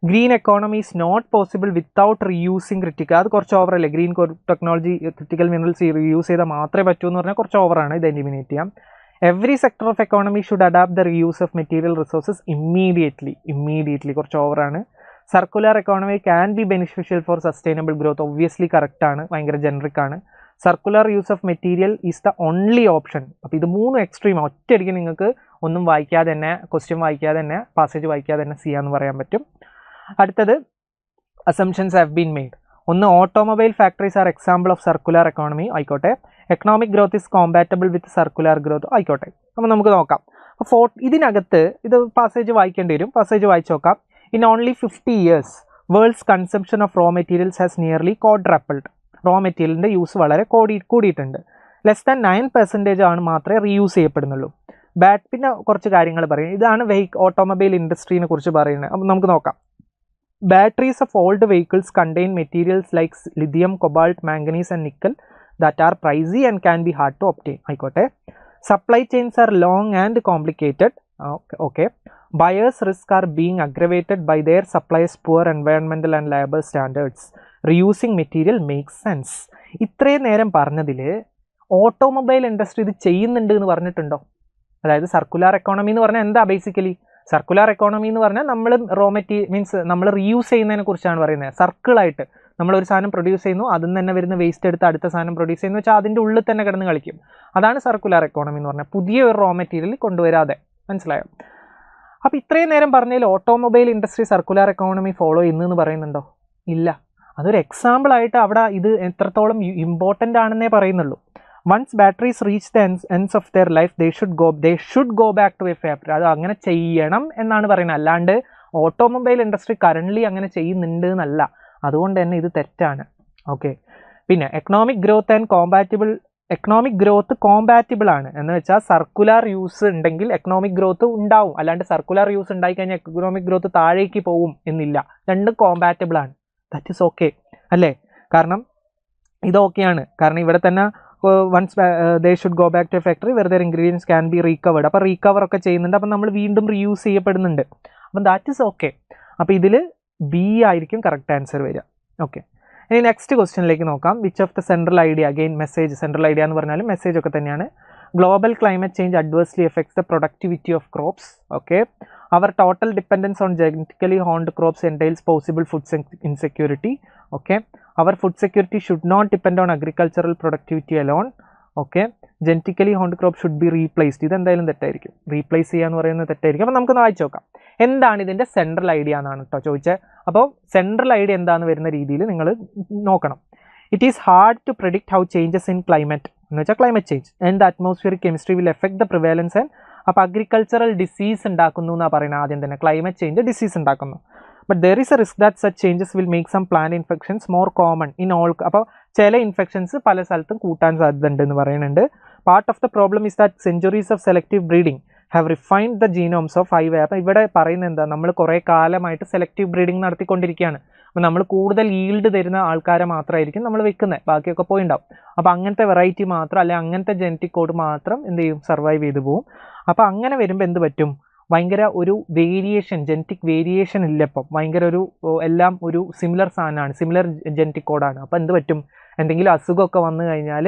Green economy is not possible without reusing critical. അത് കുറച്ച് ഓവറല്ലേ? Green technology critical minerals reuse ചെയ്താൽ മാത്രമേ പറ്റൂ എന്ന് പറഞ്ഞാൽ കുറച്ച് ഓവറാണ്. ഇത് എലിമിനേറ്റ് ചെയ്യാം. Every sector of economy should adapt the reuse of material resources immediately കുറച്ച് ഓവറാണ്. Circular economy can be beneficial for sustainable growth. Obviously കറക്റ്റാണ്, ഭയങ്കര ജനറിക് ആണ്. Circular use of material is the only option. അപ്പോൾ ഇത് മൂന്ന് extreme ഒറ്റയടിക്ക് നിങ്ങൾക്ക് ഒന്നും വായിക്കാതെ തന്നെ, ക്വസ്റ്റ്യൻ വായിക്കാതെ തന്നെ, പാസേജ് വായിക്കാതെ തന്നെ ചെയ്യാമെന്ന് പറയാൻ പറ്റും. അടുത്തത് അസംഷൻസ് ഹാവ് ബീൻ മെയ്ഡ്. ഒന്ന്, automobile factories are example of circular economy ആയിക്കോട്ടെ. Economic growth is compatible with circular growth ആയിക്കോട്ടെ. അപ്പോൾ നമുക്ക് നോക്കാം. അപ്പോൾ ഇതിനകത്ത് ഇത് പാസേജ് വായിക്കേണ്ടി വരും. പാസേജ് വായിച്ച് നോക്കാം. In only 50 years world's consumption of raw materials has nearly quadrupled. Raw മെറ്റീരിയലിൻ്റെ യൂസ് വളരെ കൂടിയിട്ടുണ്ട്. ലെസ് ദാൻ 9% ആണ് മാത്രമേ റീയൂസ് ചെയ്യപ്പെടുന്നുള്ളൂ. പിന്നെ കുറച്ച് കാര്യങ്ങൾ പറയും. ഇതാണ് ഓട്ടോമൊബൈൽ ഇൻഡസ്ട്രീനെ കുറിച്ച് പറയുന്നത്. അപ്പം നമുക്ക് നോക്കാം. batteries of old vehicles contain materials like lithium, cobalt, manganese and nickel that are pricey and can be hard to obtain. ആയിക്കോട്ടെ. Supply chains are long and complicated. Okay. Buyers' risk are being aggravated by their suppliers' poor environmental and labor standards. Reusing material makes sense. ഇത്രയും നേരം പറഞ്ഞതിൽ automobile industry ഇത് ചെയ്യുന്നുണ്ട് എന്ന് പറഞ്ഞിട്ടുണ്ടോ? അതായത് circular economy എന്ന് പറഞ്ഞാൽ എന്താ ബേസിക്കലി? സർക്കുലർ എക്കോണമി എന്ന് പറഞ്ഞാൽ നമ്മൾ റോ മെറ്റീരിയൽ മീൻസ് നമ്മൾ റീയൂസ് ചെയ്യുന്നതിനെ കുറിച്ചാണ് പറയുന്നത്. സർക്കിളായിട്ട് നമ്മളൊരു സാധനം പ്രൊഡ്യൂസ് ചെയ്യുന്നു, അതിൽ നിന്ന് തന്നെ വരുന്ന വേസ്റ്റ് എടുത്ത് അടുത്ത സാധനം പ്രൊഡ്യൂസ് ചെയ്യുന്നു വെച്ചാൽ അതിൻ്റെ ഉള്ളിൽ തന്നെ കിടന്ന് കളിക്കും. അതാണ് സർക്കുലർ എക്കോണമി എന്ന് പറഞ്ഞാൽ, പുതിയ ഒരു റോ മെറ്റീരിയൽ കൊണ്ടുവരാതെ. മനസ്സിലായോ? അപ്പോൾ ഇത്രയും നേരം പറഞ്ഞതിൽ automobile industry circular economy follow ചെയ്യുന്നതെന്ന് പറയുന്നുണ്ടോ? ഇല്ല. അതൊരു എക്സാമ്പിളായിട്ട് അവിടെ ഇത് എത്രത്തോളം ഇമ്പോർട്ടൻ്റ് ആണെന്നേ പറയുന്നുള്ളൂ. Once batteries reach the ends of their life they should go back to a factory. അത് അങ്ങനെ ചെയ്യണം എന്നാണ് പറയുന്നത്, അല്ലാണ്ട് ഓട്ടോമൊബൈൽ ഇൻഡസ്ട്രി കറൻ്റ്ലി അങ്ങനെ ചെയ്യുന്നുണ്ട് എന്നല്ല. അതുകൊണ്ട് തന്നെ ഇത് തെറ്റാണ്. ഓക്കെ. പിന്നെ എക്കണോമിക് ഗ്രോത്ത് കോമ്പാറ്റിബിൾ ആണ് എന്ന് വെച്ചാൽ സർക്കുലർ യൂസ് ഉണ്ടെങ്കിൽ എക്കണോമിക് ഗ്രോത്ത് ഉണ്ടാവും, അല്ലാണ്ട് സർക്കുലർ യൂസ് ഉണ്ടായിക്കഴിഞ്ഞാൽ എക്കണോമിക് ഗ്രോത്ത് താഴേക്ക് പോവും എന്നില്ല. രണ്ടും കോമ്പാറ്റിബിൾ ആണ്. ദാറ്റ് ഈസ് ഓക്കെ അല്ലേ? കാരണം ഇത് ഓക്കെയാണ്. കാരണം ഇവിടെ തന്നെ once they should go back to a factory where their ingredients can be recovered. അപ്പോൾ റീകവർ ഒക്കെ ചെയ്യുന്നുണ്ട്, അപ്പം നമ്മൾ വീണ്ടും റീയൂസ് ചെയ്യപ്പെടുന്നുണ്ട്. അപ്പം ദാറ്റ് ഈസ് ഓക്കെ. അപ്പോൾ ഇതിൽ ബി ആയിരിക്കും കറക്റ്റ് ആൻസർ വരിക. ഓക്കെ. ഇനി നെക്സ്റ്റ് ക്വസ്റ്റ്യനിലേക്ക് നോക്കാം. Which of the central idea, again message, central idea എന്ന് പറഞ്ഞാലും മെസ്സേജ് ഒക്കെ തന്നെയാണ്. Global climate change adversely effects the productivity of crops. Okay. Our total dependence on genetically honed crops entails possible food insecurity. Okay. Our food security should not depend on agricultural productivity alone. Okay. Genetically honed crop should be replaced. ഇതെന്തായാലും തെറ്റായിരിക്കും. Replace ചെയ്യുക എന്ന് പറയുന്നത് തെറ്റായിരിക്കും. അപ്പോൾ നമുക്കൊന്ന് വായിച്ചു നോക്കാം. എന്താണ് ഇതിൻ്റെ സെൻട്രൽ ഐഡിയ എന്നാണ് കേട്ടോ ചോദിച്ചത്. അപ്പോൾ സെൻട്രൽ ഐഡിയ എന്താണെന്ന് വരുന്ന രീതിയിൽ നിങ്ങൾ നോക്കണം. It is hard to predict how changes in climate എന്ന് വെച്ചാൽ climate change and the atmospheric chemistry will effect the prevalence and. അപ്പോൾ അഗ്രികൾച്ചറൽ ഡിസീസ് ഉണ്ടാക്കുന്നു എന്നാണ് പറയുന്നത്. ആദ്യം തന്നെ ക്ലൈമറ്റ് ചേഞ്ച് ഡിസീസ് ഉണ്ടാക്കുന്നു. But there is a risk that such changes will make some plant infections more common in all. അപ്പോൾ ചില infections പല സ്ഥലത്തും കൂട്ടാൻ സാധ്യതയുണ്ട് എന്ന് പറയുന്നുണ്ട്. Part of the problem is that centuries of selective breeding have refined the genomes of highway. അപ്പോൾ ഇവിടെ പറയുന്നത് എന്താ, നമ്മൾ കുറേ കാലമായിട്ട് സെലക്റ്റീവ് ബ്രീഡിംഗ് നടത്തിക്കൊണ്ടിരിക്കുകയാണ്. അപ്പോൾ നമ്മൾ കൂടുതൽ ഈൽഡ് തരുന്ന ആൾക്കാരെ മാത്രമായിരിക്കും നമ്മൾ വെക്കുന്നത്, ബാക്കിയൊക്കെ പോയിണ്ടാവും. അപ്പോൾ അങ്ങനത്തെ വെറൈറ്റി മാത്രം അല്ലെങ്കിൽ അങ്ങനത്തെ ജനറ്റിക് കോഡ് മാത്രം എന്ത് ചെയ്യും, സർവൈവ് ചെയ്ത് പോവും. അപ്പോൾ അങ്ങനെ വരുമ്പോൾ എന്ത് പറ്റും, ഭയങ്കര ഒരു വേരിയേഷൻ, ജനറ്റിക് വേരിയേഷൻ ഇല്ല. ഇപ്പം ഭയങ്കര ഒരു എല്ലാം ഒരു സിമിലർ സാധനമാണ്, സിമിലർ ജനറ്റിക് കോഡാണ്. അപ്പോൾ എന്ത് പറ്റും, എന്തെങ്കിലും അസുഖമൊക്കെ വന്നു കഴിഞ്ഞാൽ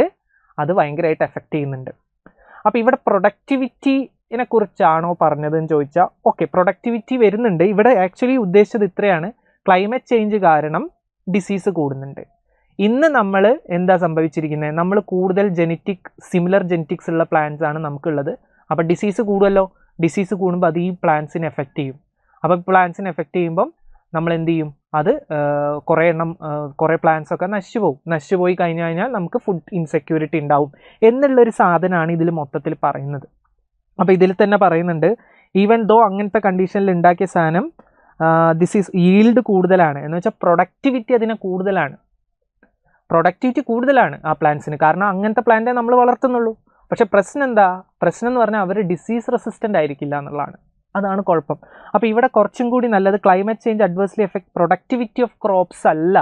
അത് ഭയങ്കരമായിട്ട് എഫക്റ്റ് ചെയ്യുന്നുണ്ട്. അപ്പോൾ ഇവിടെ പ്രൊഡക്ടിവിറ്റിനെ കുറിച്ചാണോ പറഞ്ഞതെന്ന് ചോദിച്ചാൽ ഓക്കെ, പ്രൊഡക്ടിവിറ്റി വരുന്നുണ്ട്. ഇവിടെ ആക്ച്വലി ഉദ്ദേശിച്ചത് ഇത്രയാണ്, ക്ലൈമറ്റ് ചേഞ്ച് കാരണം ഡിസീസ് കൂടുന്നുണ്ട്. ഇന്ന് നമ്മൾ എന്താ സംഭവിച്ചിരിക്കുന്നത്, നമ്മൾ കൂടുതൽ സിമിലർ ജെനറ്റിക്സ് ഉള്ള പ്ലാന്റ്സ് ആണ് നമുക്കുള്ളത്. അപ്പോൾ ഡിസീസ് കൂടുമല്ലോ. ഡിസീസ് കൂടുമ്പോൾ അത് ഈ പ്ലാന്റ്സിനെ എഫക്റ്റ് ചെയ്യും. അപ്പോൾ പ്ലാന്റ്സിനെ എഫക്റ്റ് ചെയ്യുമ്പം നമ്മൾ എന്ത് ചെയ്യും, അത് കുറേ പ്ലാന്റ്സ് ഒക്കെ നശിച്ചു പോയി കഴിഞ്ഞാൽ നമുക്ക് ഫുഡ് ഇൻസെക്യൂരിറ്റി ഉണ്ടാവും എന്നുള്ളൊരു സാധനമാണ് ഇതിൽ മൊത്തത്തിൽ പറയുന്നത്. അപ്പോൾ ഇതിൽ തന്നെ പറയുന്നുണ്ട്, ഈവൻ ദോ അങ്ങനത്തെ കണ്ടീഷനിൽ ഉണ്ടാക്കിയ സാധനം ദിസ് ഈസ് ഈൽഡ് കൂടുതലാണ് എന്ന് വെച്ചാൽ പ്രൊഡക്ടിവിറ്റി കൂടുതലാണ് ആ പ്ലാന്റ്സിന്. കാരണം അങ്ങനത്തെ പ്ലാന്റേ നമ്മൾ വളർത്തുന്നുള്ളൂ. പക്ഷേ പ്രശ്നം എന്ന് പറഞ്ഞാൽ അവർ ഡിസീസ് റെസിസ്റ്റൻ്റ് ആയിരിക്കില്ല എന്നുള്ളതാണ്. അതാണ് കുഴപ്പം. അപ്പോൾ ഇവിടെ കുറച്ചും കൂടി നല്ലത് climate change adversely effect productivity of crops അല്ല,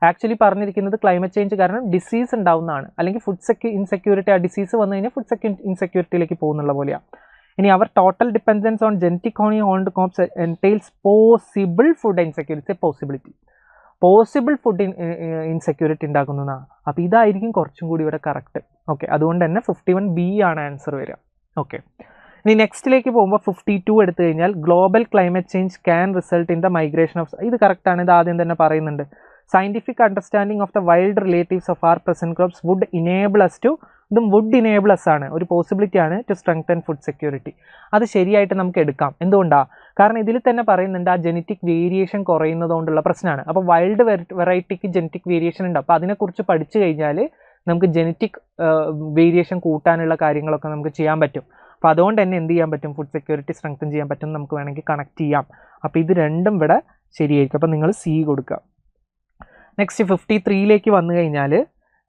ആക്ച്വലി പറഞ്ഞിരിക്കുന്നത് ക്ലൈമറ്റ് ചേഞ്ച് കാരണം ഡിസീസ് ഉണ്ടാവുന്നതാണ്. അല്ലെങ്കിൽ ഫുഡ് ഇൻസെക്യൂരിറ്റി, ആ ഡിസീസ് വന്നു കഴിഞ്ഞാൽ ഫുഡ് ഇൻസെക്യൂരിറ്റിയിലേക്ക് പോകുന്നുള്ള പോലെയാണ്. ഇനി our total dependence on genetic honed crops entails possible food insecurity, possible food insecurity ഉണ്ടാക്കുന്നതാണ്. അപ്പോൾ ഇതായിരിക്കും കുറച്ചും കൂടി ഇവിടെ കറക്റ്റ്. ഓക്കെ, അതുകൊണ്ട് തന്നെ 51B ആണ് ആൻസർ വരിക. ഓക്കെ, ഇനി നെക്സ്റ്റിലേക്ക് പോകുമ്പോൾ 52 എടുത്തു കഴിഞ്ഞാൽ global climate change can result in the migration of, ഇത് കറക്റ്റാണ്. ഇത് ആദ്യം തന്നെ പറയുന്നുണ്ട്, scientific understanding of the wild relatives of our present crops would enable us to, ഇതും വുഡ് ഇനേബിൾ അസ് ആണ്, ഒരു പോസിബിലിറ്റി ആണ് ടു സ്ട്രെങ്തൻ ഫുഡ് സെക്യൂരിറ്റി. അത് ശരിയായിട്ട് നമുക്ക് എടുക്കാം. എന്തുകൊണ്ടാണ്? കാരണം ഇതിൽ തന്നെ പറയുന്നുണ്ട് ആ ജനറ്റിക് വേരിയേഷൻ കുറയുന്നതുകൊണ്ടുള്ള പ്രശ്നമാണ്. അപ്പോൾ വൈൽഡ് വെറൈറ്റിക്ക് ജനറ്റിക് വേരിയേഷൻ ഉണ്ട്. അപ്പോൾ അതിനെക്കുറിച്ച് പഠിച്ചു കഴിഞ്ഞാൽ നമുക്ക് ജനറ്റിക് വേരിയേഷൻ കൂട്ടാനുള്ള കാര്യങ്ങളൊക്കെ നമുക്ക് ചെയ്യാൻ പറ്റും. അപ്പോൾ അതുകൊണ്ട് തന്നെ എന്ത് ചെയ്യാൻ പറ്റും, ഫുഡ് സെക്യൂരിറ്റി സ്ട്രെങ്തൻ ചെയ്യാൻ പറ്റും, നമുക്ക് വേണമെങ്കിൽ കണക്ട് ചെയ്യാം. അപ്പോൾ ഇത് രണ്ടും ഇവിടെ ശരിയായിരിക്കും. അപ്പോൾ നിങ്ങൾ C കൊടുക്കുക. നെക്സ്റ്റ് 53ലേക്ക് വന്നു കഴിഞ്ഞാൽ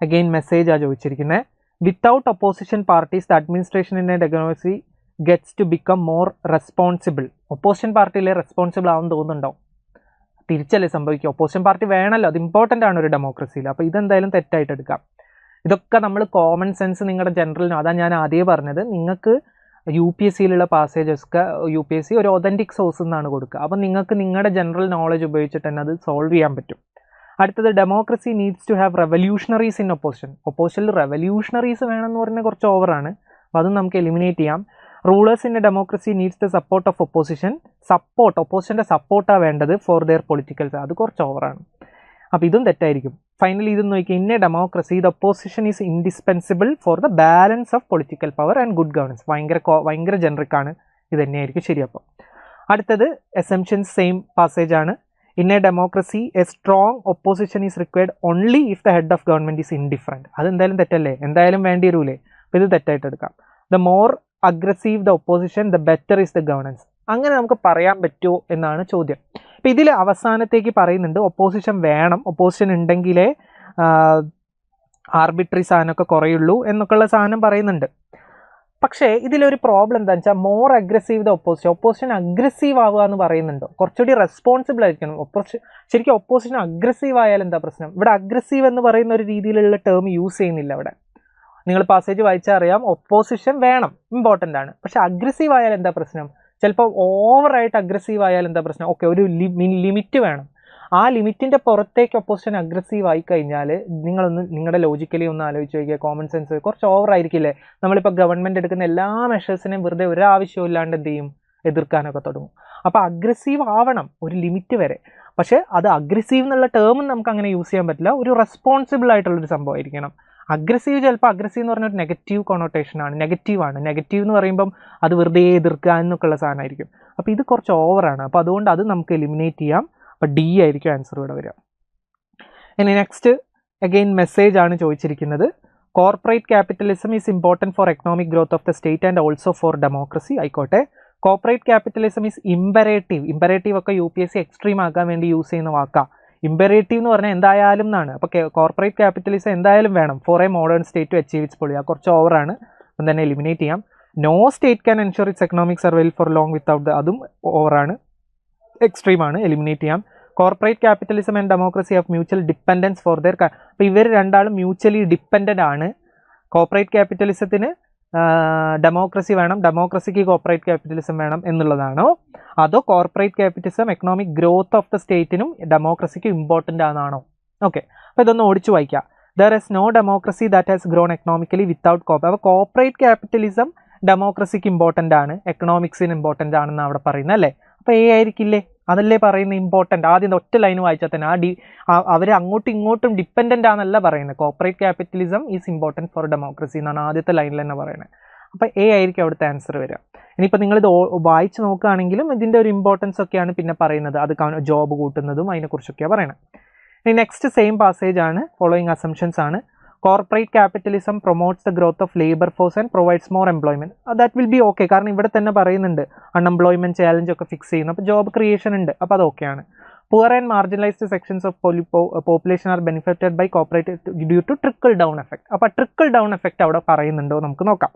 അഗെയിൻ മെസ്സേജാണ് ചോദിച്ചിരിക്കുന്നത്. Without opposition parties the administration in a democracy gets to become more responsible. Opposition പാർട്ടിയിലെ റെസ്പോൺസിബിൾ ആവുമെന്ന് തോന്നുന്നുണ്ടോ? തിരിച്ചല്ലേ സംഭവിക്കുക. ഒപ്പോസിഷൻ പാർട്ടി വേണമല്ലോ, അത് ഇമ്പോർട്ടൻ്റ് ആണ് ഒരു ഡെമോക്രസിയിൽ. അപ്പോൾ ഇതെന്തായാലും തെറ്റായിട്ട് എടുക്കാം. ഇതൊക്കെ നമ്മൾ കോമൺ സെൻസ് നിങ്ങളുടെ ജനറലിന്, അതാണ് ഞാൻ ആദ്യമേ പറഞ്ഞത്, നിങ്ങൾക്ക് UPSCയിലുള്ള പാസേജസ് UPSC ഒരു ഒതൻറ്റിക് സോഴ്സ് എന്നാണ് കൊടുക്കുക. അപ്പോൾ നിങ്ങൾക്ക് നിങ്ങളുടെ ജനറൽ നോളജ് ഉപയോഗിച്ചിട്ട് തന്നെ അത് സോൾവ് ചെയ്യാൻ പറ്റും. അടുത്തത്, democracy needs to have revolutionaries in opposition. ഒപ്പോസിഷനിൽ റെവല്യൂഷണറീസ് വേണമെന്ന് പറഞ്ഞാൽ കുറച്ച് ഓവറാണ്, അപ്പോൾ അതും നമുക്ക് എലിമിനേറ്റ് ചെയ്യാം. Rulers in a democracy needs the support of opposition. ഒപ്പോസിഷൻ്റെ സപ്പോർട്ടാണ് വേണ്ടത് ഫോർ ദെയർ പൊളിറ്റിക്കൽ, അത് കുറച്ച് ഓവറാണ്, അപ്പോൾ ഇതും തെറ്റായിരിക്കും. ഫൈനലി ഇതൊന്ന് നോക്കിയാൽ, in a democracy the opposition is indispensable for the balance of political power and good governance. ഭയങ്കര ജനറിക്കാണ്, ഇത് തന്നെയായിരിക്കും ശരി. അപ്പോൾ അടുത്തത് എസംഷൻസ് സെയിം പാസേജ് ആണ്. In a democracy A strong opposition is required only if the head of government is indifferent. അതെന്തായാലും തെറ്റല്ലേ, എന്തായാലും വേണ്ടി വരൂലേ, അപ്പോൾ ഇത് തെറ്റായിട്ട് എടുക്കാം. The more aggressive the opposition the better is the governance. അങ്ങനെ നമുക്ക് പറയാൻ പറ്റുമോ എന്നാണ് ചോദ്യം. അപ്പോൾ ഇതിൽ അവസാനത്തേക്ക് പറയുന്നുണ്ട് ഒപ്പോസിഷൻ വേണം, ഒപ്പോസിഷൻ ഉണ്ടെങ്കിലേ ആർബിട്രറി സാധനമൊക്കെ കുറയുള്ളൂ എന്നൊക്കെയുള്ള സാധനം പറയുന്നുണ്ട്. പക്ഷേ ഇതിലൊരു പ്രോബ്ലം എന്താണെന്ന് വെച്ചാൽ, more aggressive the opposition aggressive ആവുക എന്ന് പറയുന്നുണ്ടോ, കുറച്ചുകൂടി റെസ്പോൺസിബിൾ ആയിരിക്കണം. ശരിക്കും ഒപ്പോസിഷൻ അഗ്രസീവ് ആയാൽ എന്താ പ്രശ്നം? ഇവിടെ അഗ്രസീവ് എന്ന് പറയുന്ന ഒരു രീതിയിലുള്ള ടേം യൂസ് ചെയ്യുന്നില്ല ഇവിടെ. നിങ്ങൾ പാസേജ് വായിച്ചാൽ അറിയാം, ഒപ്പോസിഷൻ വേണം, ഇമ്പോർട്ടൻ്റ് ആണ്. പക്ഷെ അഗ്രസീവ് ആയാൽ എന്താ പ്രശ്നം? ചിലപ്പോൾ ഓവറായിട്ട് അഗ്രസീവ് ആയാൽ എന്താ പ്രശ്നം? ഓക്കെ, ഒരു ലിമിറ്റ് വേണം. ആ ലിമിറ്റിൻ്റെ പുറത്തേക്ക് ഒപ്പോസിഷൻ അഗ്രസീവ് ആയി കഴിഞ്ഞാൽ നിങ്ങളുടെ ലോജിക്കലി ഒന്ന് ആലോചിച്ച് നോക്കിയാൽ, കോമൺ സെൻസ് കുറച്ച് ഓവറായിരിക്കില്ലേ? നമ്മളിപ്പോൾ ഗവൺമെൻറ് എടുക്കുന്ന എല്ലാ മെഷേഴ്സിനെയും വെറുതെ ഒരാവശ്യവും ഇല്ലാണ്ട് എന്ത് ചെയ്യും, എതിർക്കാനൊക്കെ തുടങ്ങും. അപ്പോൾ അഗ്രസീവ് ആവണം ഒരു ലിമിറ്റ് വരെ. പക്ഷേ അത് അഗ്രസീവ് എന്നുള്ള ടേമും നമുക്ക് അങ്ങനെ യൂസ് ചെയ്യാൻ പറ്റില്ല, ഒരു റെസ്പോൺസിബിൾ ആയിട്ടുള്ളൊരു സംഭവമായിരിക്കണം. അഗ്രസീവ് ചിലപ്പോൾ അഗ്രസീവ് എന്ന് പറഞ്ഞൊരു നെഗറ്റീവ് കൊണോട്ടേഷനാണ്, നെഗറ്റീവ് എന്ന് പറയുമ്പം അത് വെറുതെ എതിർക്കുക എന്നൊക്കെയുള്ള സാധനമായിരിക്കും. അപ്പോൾ ഇത് കുറച്ച് ഓവറാണ്, അപ്പോൾ അതുകൊണ്ട് അത് നമുക്ക് എലിമിനേറ്റ് ചെയ്യാം. അപ്പോൾ D ആയിരിക്കും ആൻസർ ഇവിടെ വരിക. ഇനി നെക്സ്റ്റ് അഗെയിൻ മെസ്സേജ് ആണ് ചോദിച്ചിരിക്കുന്നത്. Corporate capitalism is important for economic growth of the state and also for democracy. ആയിക്കോട്ടെ, കോർപ്പറേറ്റ് ക്യാപിറ്റലിസം ഈസ് ഇമ്പറേറ്റീവ് ഒക്കെ UPSC എക്സ്ട്രീം ആക്കാൻ വേണ്ടി യൂസ് ചെയ്യുന്ന വാക്കാണ്. ഇമ്പറേറ്റീവ് എന്ന് പറഞ്ഞാൽ എന്തായാലും എന്നാണ്. അപ്പോൾ കോർപ്പറേറ്റ് ക്യാപിറ്റലിസം എന്തായാലും വേണം for a modern state to achieve its policy. കുറച്ച് ഓവറാണ്, അപ്പം തന്നെ എലിമിനേറ്റ് ചെയ്യാം. No state can ensure its economic survival for long without അതും ഓവറാണ്, എക്സ്ട്രീമാണ്, എലിമിനേറ്റ് ചെയ്യാം. Corporate capitalism and democracy of mutual dependence for there. അപ്പോൾ ഇവർ രണ്ടാളും മ്യൂച്വലി ഡിപ്പെൻഡൻ്റ് ആണ്. കോർപ്പറേറ്റ് ക്യാപിറ്റലിസത്തിന് ഡെമോക്രസി വേണം, ഡെമോക്രസിക്ക് കോർപ്പറേറ്റ് ക്യാപിറ്റലിസം വേണം എന്നുള്ളതാണോ, അതോ corporate capitalism economic growth of the സ്റ്റേറ്റിനും ഡെമോക്രസിക്ക് ഇമ്പോർട്ടൻ്റ് ആണെന്നാണോ? ഓക്കെ, അപ്പോൾ ഇതൊന്ന് ഓടിച്ചു വായിക്കാം. There is no democracy that has grown economically without അപ്പോൾ കോർപ്പറേറ്റ് ക്യാപിറ്റലിസം ഡെമോക്രസിക്ക് ഇമ്പോർട്ടൻ്റ് ആണ്, എക്കണോമിക്സിന് ഇമ്പോർട്ടൻ്റ് ആണെന്ന് അവിടെ പറയുന്നത് അല്ലേ? അപ്പോൾ ആയിരിക്കില്ലേ, അതല്ലേ പറയുന്നത് ഇമ്പോർട്ടൻ്റ്. ആദ്യം ഒറ്റ ലൈൻ വായിച്ചാൽ തന്നെ അവർ അങ്ങോട്ടും ഇങ്ങോട്ടും ഡിപ്പെൻഡൻ്റ് ആണെന്നല്ല പറയുന്നത്. Corporate capitalism is important for democracy എന്നാണ് ആദ്യത്തെ ലൈനിൽ തന്നെ പറയുന്നത്. അപ്പോൾ ആയിരിക്കും അവിടുത്തെ ആൻസർ വരിക. ഇനിയിപ്പോൾ നിങ്ങളിത് വായിച്ച് നോക്കുകയാണെങ്കിലും ഇതിൻ്റെ ഒരു ഇമ്പോർട്ടൻസ് ഒക്കെയാണ് പിന്നെ പറയുന്നത്, അത് ജോബ് കൂട്ടുന്നതും അതിനെക്കുറിച്ചൊക്കെയാണ് പറയുന്നത്. ഇനി നെക്സ്റ്റ് സെയിം പാസേജ് ആണ്, ഫോളോയിങ് അസംഷൻസ് ആണ്. Corporate capitalism promotes the growth of labour force and provides more employment. That will be okay, കാരണം ഇവിടെ തന്നെ പറയുന്നുണ്ട് അൺഎംപ്ലോയ്മെൻറ്റ് ചാലഞ്ച് ഒക്കെ ഫിക്സ് ചെയ്യുന്നു, അപ്പോൾ ജോബ് ക്രിയേഷൻ ഉണ്ട്, അപ്പോൾ അത് ഓക്കെയാണ്. Poor and marginalised sections of population are benefited by corporate due to trickle down effect. അപ്പോൾ ട്രിക്കിൾ ഡൗൺ എഫക്റ്റ് അവിടെ പറയുന്നുണ്ടോ നമുക്ക് നോക്കാം.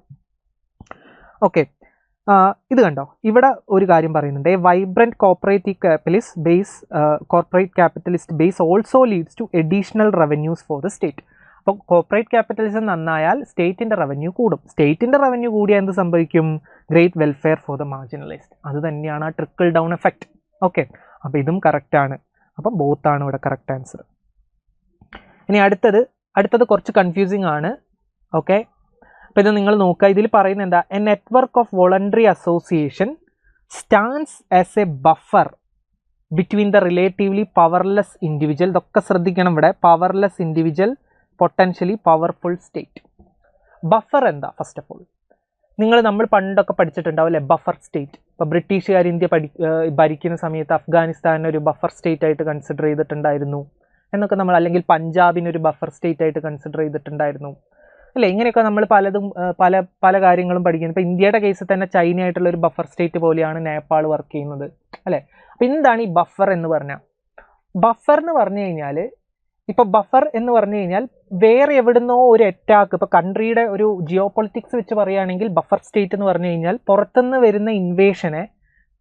ഓക്കെ, ഇത് കണ്ടോ, ഇവിടെ ഒരു കാര്യം പറയുന്നുണ്ട്. Vibrant corporate capitalist base also leads to additional revenues for the state. അപ്പോൾ കോർപ്പറേറ്റ് ക്യാപിറ്റലിസം നന്നായാൽ സ്റ്റേറ്റിൻ്റെ റവന്യൂ കൂടും. സ്റ്റേറ്റിൻ്റെ റവന്യൂ കൂടിയാൽ എന്ത് സംഭവിക്കും? Great welfare for the marginalised. അത് തന്നെയാണ് ആ ട്രിക്കിൾ ഡൗൺ എഫക്റ്റ്. ഓക്കെ, അപ്പോൾ ഇതും കറക്റ്റാണ്. അപ്പം ബോത്താണ് ഇവിടെ കറക്റ്റ് ആൻസർ. ഇനി അടുത്തത് കുറച്ച് കൺഫ്യൂസിങ് ആണ്. ഓക്കെ, അപ്പോൾ ഇത് നിങ്ങൾ നോക്കുക. ഇതിൽ പറയുന്നത് എന്താ? A network of voluntary association stands as A buffer between the relatively powerless individual. ഇതൊക്കെ ശ്രദ്ധിക്കണം ഇവിടെ. Powerless individual, potentially powerful state. Buffer എന്താ? ഫസ്റ്റ് ഓഫ് ഓൾ നമ്മൾ പണ്ടൊക്കെ പഠിച്ചിട്ടുണ്ടാവും അല്ലേ, ബഫർ സ്റ്റേറ്റ്. ഇപ്പോൾ ബ്രിട്ടീഷുകാർ ഇന്ത്യ ഭരിക്കുന്ന സമയത്ത് അഫ്ഗാനിസ്ഥാനെ ഒരു ബഫർ സ്റ്റേറ്റ് ആയിട്ട് കൺസിഡർ ചെയ്തിട്ടുണ്ടായിരുന്നു എന്നൊക്കെ നമ്മൾ, അല്ലെങ്കിൽ പഞ്ചാബിനൊരു ബഫർ സ്റ്റേറ്റ് ആയിട്ട് കൺസിഡർ ചെയ്തിട്ടുണ്ടായിരുന്നു അല്ലേ. ഇങ്ങനെയൊക്കെ നമ്മൾ പല കാര്യങ്ങളും പഠിക്കുന്നത്. ഇപ്പോൾ ഇന്ത്യയുടെ കേസിൽ തന്നെ ചൈനയായിട്ടുള്ള ഒരു ബഫർ സ്റ്റേറ്റ് പോലെയാണ് നേപ്പാൾ വർക്ക് ചെയ്യുന്നത് അല്ലേ. അപ്പോൾ എന്താണ് ഈ ബഫർ എന്ന് പറഞ്ഞാൽ? ബഫർ എന്ന് പറഞ്ഞു കഴിഞ്ഞാൽ, ഇപ്പോൾ ബഫർ എന്ന് പറഞ്ഞു കഴിഞ്ഞാൽ വേറെ എവിടുന്നോ ഒരു അറ്റാക്ക്, ഇപ്പോൾ കൺട്രിയുടെ ഒരു ജിയോ പൊളിറ്റിക്സ് വെച്ച് പറയുകയാണെങ്കിൽ ബഫർ സ്റ്റേറ്റ് എന്ന് പറഞ്ഞു കഴിഞ്ഞാൽ പുറത്തുനിന്ന് വരുന്ന ഇൻവേഷനെ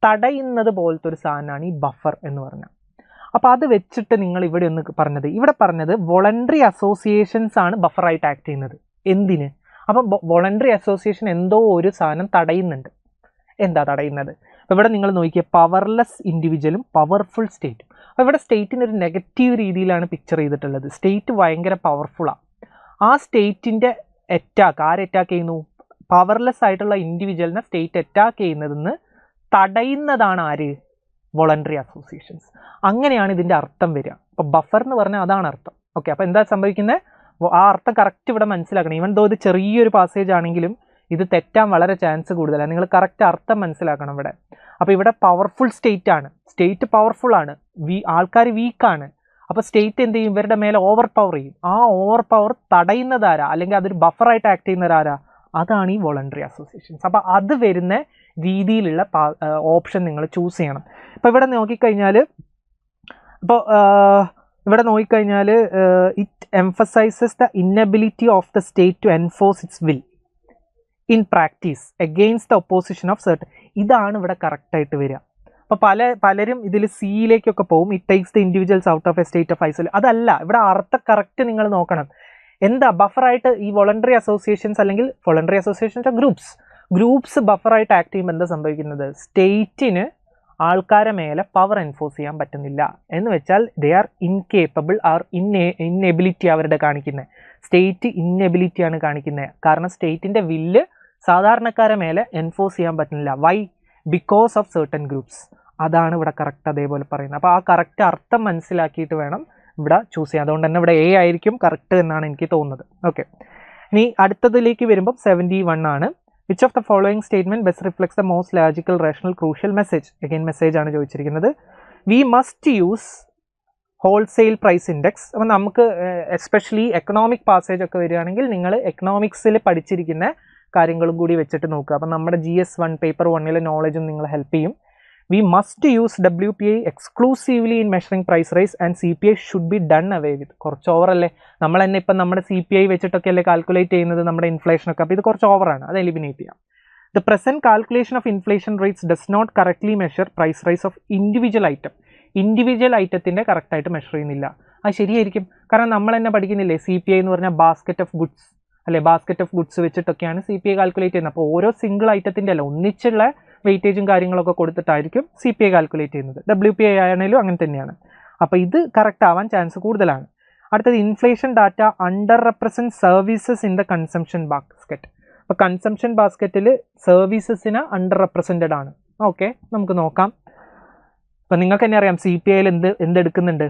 തടയുന്നത് പോലത്തെ ഒരു സാധനമാണ് ഈ ബഫർ എന്ന് പറഞ്ഞാൽ. അപ്പോൾ അത് വെച്ചിട്ട് നിങ്ങൾ ഇവിടെ ഒന്ന് പറഞ്ഞത് വോളണ്ടറി അസോസിയേഷൻസ് ആണ് ബഫറായിട്ട് ആക്ട് ചെയ്യുന്നത്. എന്തിന്? അപ്പം വോളണ്ടറി അസോസിയേഷൻ എന്തോ ഒരു സാധനം തടയുന്നുണ്ട്. എന്താ തടയുന്നത്? അപ്പോൾ ഇവിടെ നിങ്ങൾ നോക്കിയ പവർലെസ് ഇൻഡിവിജ്വലും പവർഫുൾ സ്റ്റേറ്റും. അപ്പോൾ ഇവിടെ സ്റ്റേറ്റിന് ഒരു നെഗറ്റീവ് രീതിയിലാണ് പിക്ചർ ചെയ്തിട്ടുള്ളത്. സ്റ്റേറ്റ് ഭയങ്കര പവർഫുള്ളാണ്. ആ സ്റ്റേറ്റിൻ്റെ ആരെ അറ്റാക്ക് ചെയ്യുന്നു? പവർലെസ് ആയിട്ടുള്ള ഇൻഡിവിജ്വലിനെ സ്റ്റേറ്റ് അറ്റാക്ക് ചെയ്യുന്നതെന്ന് തടയുന്നതാണ് ആര്? Voluntary associations. അങ്ങനെയാണ് ഇതിൻ്റെ അർത്ഥം വരിക. അപ്പോൾ ബഫർ എന്ന് പറഞ്ഞാൽ അതാണ് അർത്ഥം. ഓക്കെ, അപ്പോൾ എന്താ സംഭവിക്കുന്നത്? ആ അർത്ഥം കറക്റ്റ് ഇവിടെ മനസ്സിലാക്കണം. ഈവൻ ദോ ഇത് ചെറിയൊരു പാസേജ് ആണെങ്കിലും ഇത് തെറ്റാൻ വളരെ ചാൻസ് കൂടുതലാണ്. നിങ്ങൾ കറക്റ്റ് അർത്ഥം മനസ്സിലാക്കണം ഇവിടെ. അപ്പോൾ ഇവിടെ പവർഫുൾ സ്റ്റേറ്റ് ആണ്, സ്റ്റേറ്റ് പവർഫുൾ ആണ്, ആൾക്കാർ വീക്കാണ്. അപ്പോൾ സ്റ്റേറ്റ് എന്ത് ചെയ്യും? ഇവരുടെ മേലെ ഓവർ പവർ ചെയ്യും. ആ ഓവർ പവർ തടയുന്നതാരാ, അല്ലെങ്കിൽ അതൊരു ബഫറായിട്ട് ആക്ട് ചെയ്യുന്നവരാരാ? അതാണ് ഈ വോളണ്ടറി അസോസിയേഷൻസ്. അപ്പോൾ അത് വരുന്ന രീതിയിലുള്ള ഓപ്ഷൻ നിങ്ങൾ ചൂസ് ചെയ്യണം. ഇപ്പോൾ ഇവിടെ നോക്കിക്കഴിഞ്ഞാൽ it emphasises the inability of the state to enforce its will in practice against the opposition of certain. ഇതാണ് ഇവിടെ കറക്റ്റായിട്ട് വരിക. അപ്പോൾ പലരും ഇതിൽ സിയിലേക്കൊക്കെ പോകും. It takes the individuals out of a state of isolation. അതല്ല, ഇവിടെ അർത്ഥം കറക്റ്റ് നിങ്ങൾ നോക്കണം. എന്താ ബഫറായിട്ട് ഈ വോളണ്ടറി അസോസിയേഷൻസ്, അല്ലെങ്കിൽ വോളണ്ടറി അസോസിയേഷൻസ് ഗ്രൂപ്പ്സ് ബഫറായിട്ട് ആക്ട് ചെയ്യുമ്പോൾ എന്താ സംഭവിക്കുന്നത്? സ്റ്റേറ്റിന് ആൾക്കാരെ മേലെ പവർ എൻഫോഴ്സ് ചെയ്യാൻ പറ്റുന്നില്ല എന്ന് വെച്ചാൽ ദേ ആർ ഇൻകേപ്പബിൾ ആർ ഇന്നെബിലിറ്റി അവരുടെ കാണിക്കുന്നത്. സ്റ്റേറ്റ് ഇന്നെബിലിറ്റിയാണ് കാണിക്കുന്നത്. കാരണം സ്റ്റേറ്റിൻ്റെ വില്ല് സാധാരണക്കാരെ മേലെ എൻഫോഴ്സ് ചെയ്യാൻ പറ്റുന്നില്ല. Why? Because of certain groups. അതാണ് ഇവിടെ കറക്റ്റ് അതേപോലെ പറയുന്നത്. അപ്പോൾ ആ കറക്റ്റ് അർത്ഥം മനസ്സിലാക്കിയിട്ട് വേണം ഇവിടെ ചൂസ് ചെയ്യാം. അതുകൊണ്ട് തന്നെ ഇവിടെ എ ആയിരിക്കും കറക്റ്റ് എന്നാണ് എനിക്ക് തോന്നുന്നത്. ഓക്കെ, ഇനി അടുത്തതിലേക്ക് വരുമ്പോൾ 71 ആണ്. Which of the following statement best reflects the most logical rational crucial message? Again message ആണ് ചോദിച്ചിരിക്കുന്നത്. We must use wholesale price index. അപ്പം നമുക്ക് എസ്പെഷ്യലി എക്കണോമിക് പാസേജ് ഒക്കെ വരികയാണെങ്കിൽ നിങ്ങൾ എക്കണോമിക്സിൽ പഠിച്ചിരിക്കുന്ന കാര്യങ്ങളും കൂടി വെച്ചിട്ട് നോക്കുക. അപ്പം നമ്മുടെ GS1 പേപ്പർ 1 നോളജും നിങ്ങളെ ഹെൽപ്പ് ചെയ്യും. We must use WPI exclusively in measuring price rise and CPI should be done away with. കുറച്ച് ഓവറല്ലേ? നമ്മൾ തന്നെ ഇപ്പം നമ്മുടെ CPI വെച്ചിട്ടൊക്കെ അല്ലേ കാൽക്കുലേറ്റ് ചെയ്യുന്നത് നമ്മുടെ ഇൻഫ്ലേഷനൊക്കെ. അപ്പോൾ ഇത് കുറച്ച് ഓവറാണ്, അത് എലിമിനേറ്റ് ചെയ്യാം. The present calculation of inflation rates does not correctly measure price rise of individual item. Individual ഐറ്റത്തിൻ്റെ കറക്റ്റായിട്ട് മെഷർ ചെയ്യുന്നില്ല. അത് ശരിയായിരിക്കും. കാരണം നമ്മൾ തന്നെ പഠിക്കുന്നില്ലേ, CPI എന്ന് പറഞ്ഞാൽ ബാസ്ക്കറ്റ് ഓഫ് ഗുഡ്സ് അല്ലെ? ബാസ്ക്കറ്റ് ഓഫ് ഗുഡ്സ് വെച്ചിട്ടൊക്കെയാണ് CPI കാൽക്കുലേറ്റ് ചെയ്യുന്നത്. അപ്പോൾ ഓരോ സിംഗിൾ ഐറ്റത്തിൻ്റെ അല്ല, ഒന്നിച്ചുള്ള വെയിറ്റേജും കാര്യങ്ങളൊക്കെ കൊടുത്തിട്ടായിരിക്കും CPI കാൽക്കുലേറ്റ് ചെയ്യുന്നത്. WPI ആണെങ്കിലും അങ്ങനെ തന്നെയാണ്. അപ്പോൾ ഇത് കറക്റ്റ് ആവാൻ ചാൻസ് കൂടുതലാണ്. അടുത്തത് inflation data under represent services in the consumption basket. അപ്പോൾ കൺസംഷൻ ബാസ്ക്കറ്റിൽ സർവീസസിന് അണ്ടർ റെപ്രസെൻറ്റഡ് ആണ്. ഓക്കെ, നമുക്ക് നോക്കാം. അപ്പം നിങ്ങൾക്ക് തന്നെ അറിയാം CPIയിൽ എന്തെടുക്കുന്നുണ്ട്?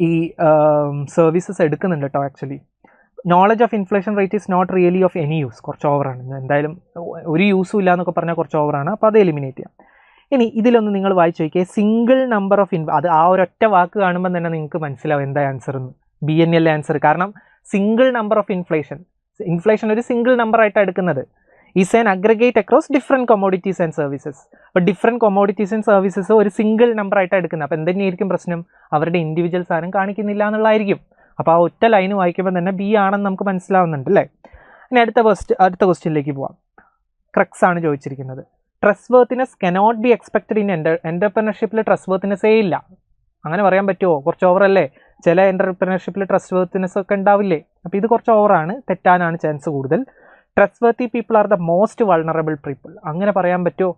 ഈ സർവീസസ് എടുക്കുന്നുണ്ട് കേട്ടോ. Actually knowledge of inflation rate is not really of any use. കുറച്ച് ഓവറാണ്. എന്തായാലും ഒരു യൂസും ഇല്ല എന്നൊക്കെ പറഞ്ഞാൽ കുറച്ച് ഓവറാണ്. അപ്പോൾ അത് എലിമിനേറ്റ് ചെയ്യാം. ഇനി ഇതിലൊന്ന് നിങ്ങൾ വായിച്ചു നോക്കിയേ, സിംഗിൾ നമ്പർ ഓഫ് അത് ആ ഒരൊറ്റ വാക്ക് കാണുമ്പോൾ തന്നെ നിങ്ങൾക്ക് മനസ്സിലാവും എന്താ ആൻസർ എന്ന്. BNL answer. കാരണം സിംഗിൾ നമ്പർ ഓഫ് ഇൻഫ്ലേഷൻ ഒരു സിംഗിൾ നമ്പർ ആയിട്ടാണ് എടുക്കുന്നത്. Is an aggregate across different commodities and services. അപ്പോൾ ഡിഫറെൻറ്റ് കൊമോഡിറ്റീസ് ആൻഡ് സർവീസസ് ഒരു സിംഗിൾ നമ്പർ ആയിട്ടാണ് എടുക്കുന്നത്. അപ്പോൾ എന്തുതന്നെയായിരിക്കും പ്രശ്നം? അവരുടെ ഇൻഡിവിജ്വൽ സാധനം കാണിക്കുന്നില്ല എന്നുള്ളതായിരിക്കും. അപ്പോൾ ആ ഒറ്റ ലൈന് വായിക്കുമ്പോൾ തന്നെ B ആണെന്ന് നമുക്ക് മനസ്സിലാവുന്നുണ്ട് അല്ലേ? ഇനി അടുത്ത ക്വസ്റ്റ്യനിലേക്ക് പോവാം. ക്രക്സ് ആണ് ചോദിച്ചിരിക്കുന്നത്. Trustworthiness cannot be expected in എൻ്റർപ്രണർഷിപ്പിൽ ട്രസ്റ്റ് വർത്തിനെസ്സേ ഇല്ല. അങ്ങനെ പറയാൻ പറ്റുമോ? കുറച്ച് ഓവറല്ലേ? ചില എൻ്റർപ്രണർഷിപ്പിൽ ട്രസ്റ്റ് വർത്തിനെസ് ഒക്കെ ഉണ്ടാവില്ലേ? അപ്പോൾ ഇത് കുറച്ച് ഓവറാണ്, തെറ്റാനാണ് ചാൻസ് കൂടുതൽ. Trust worthy people are the most vulnerable people. അങ്ങനെ പറയാൻ പറ്റുമോ?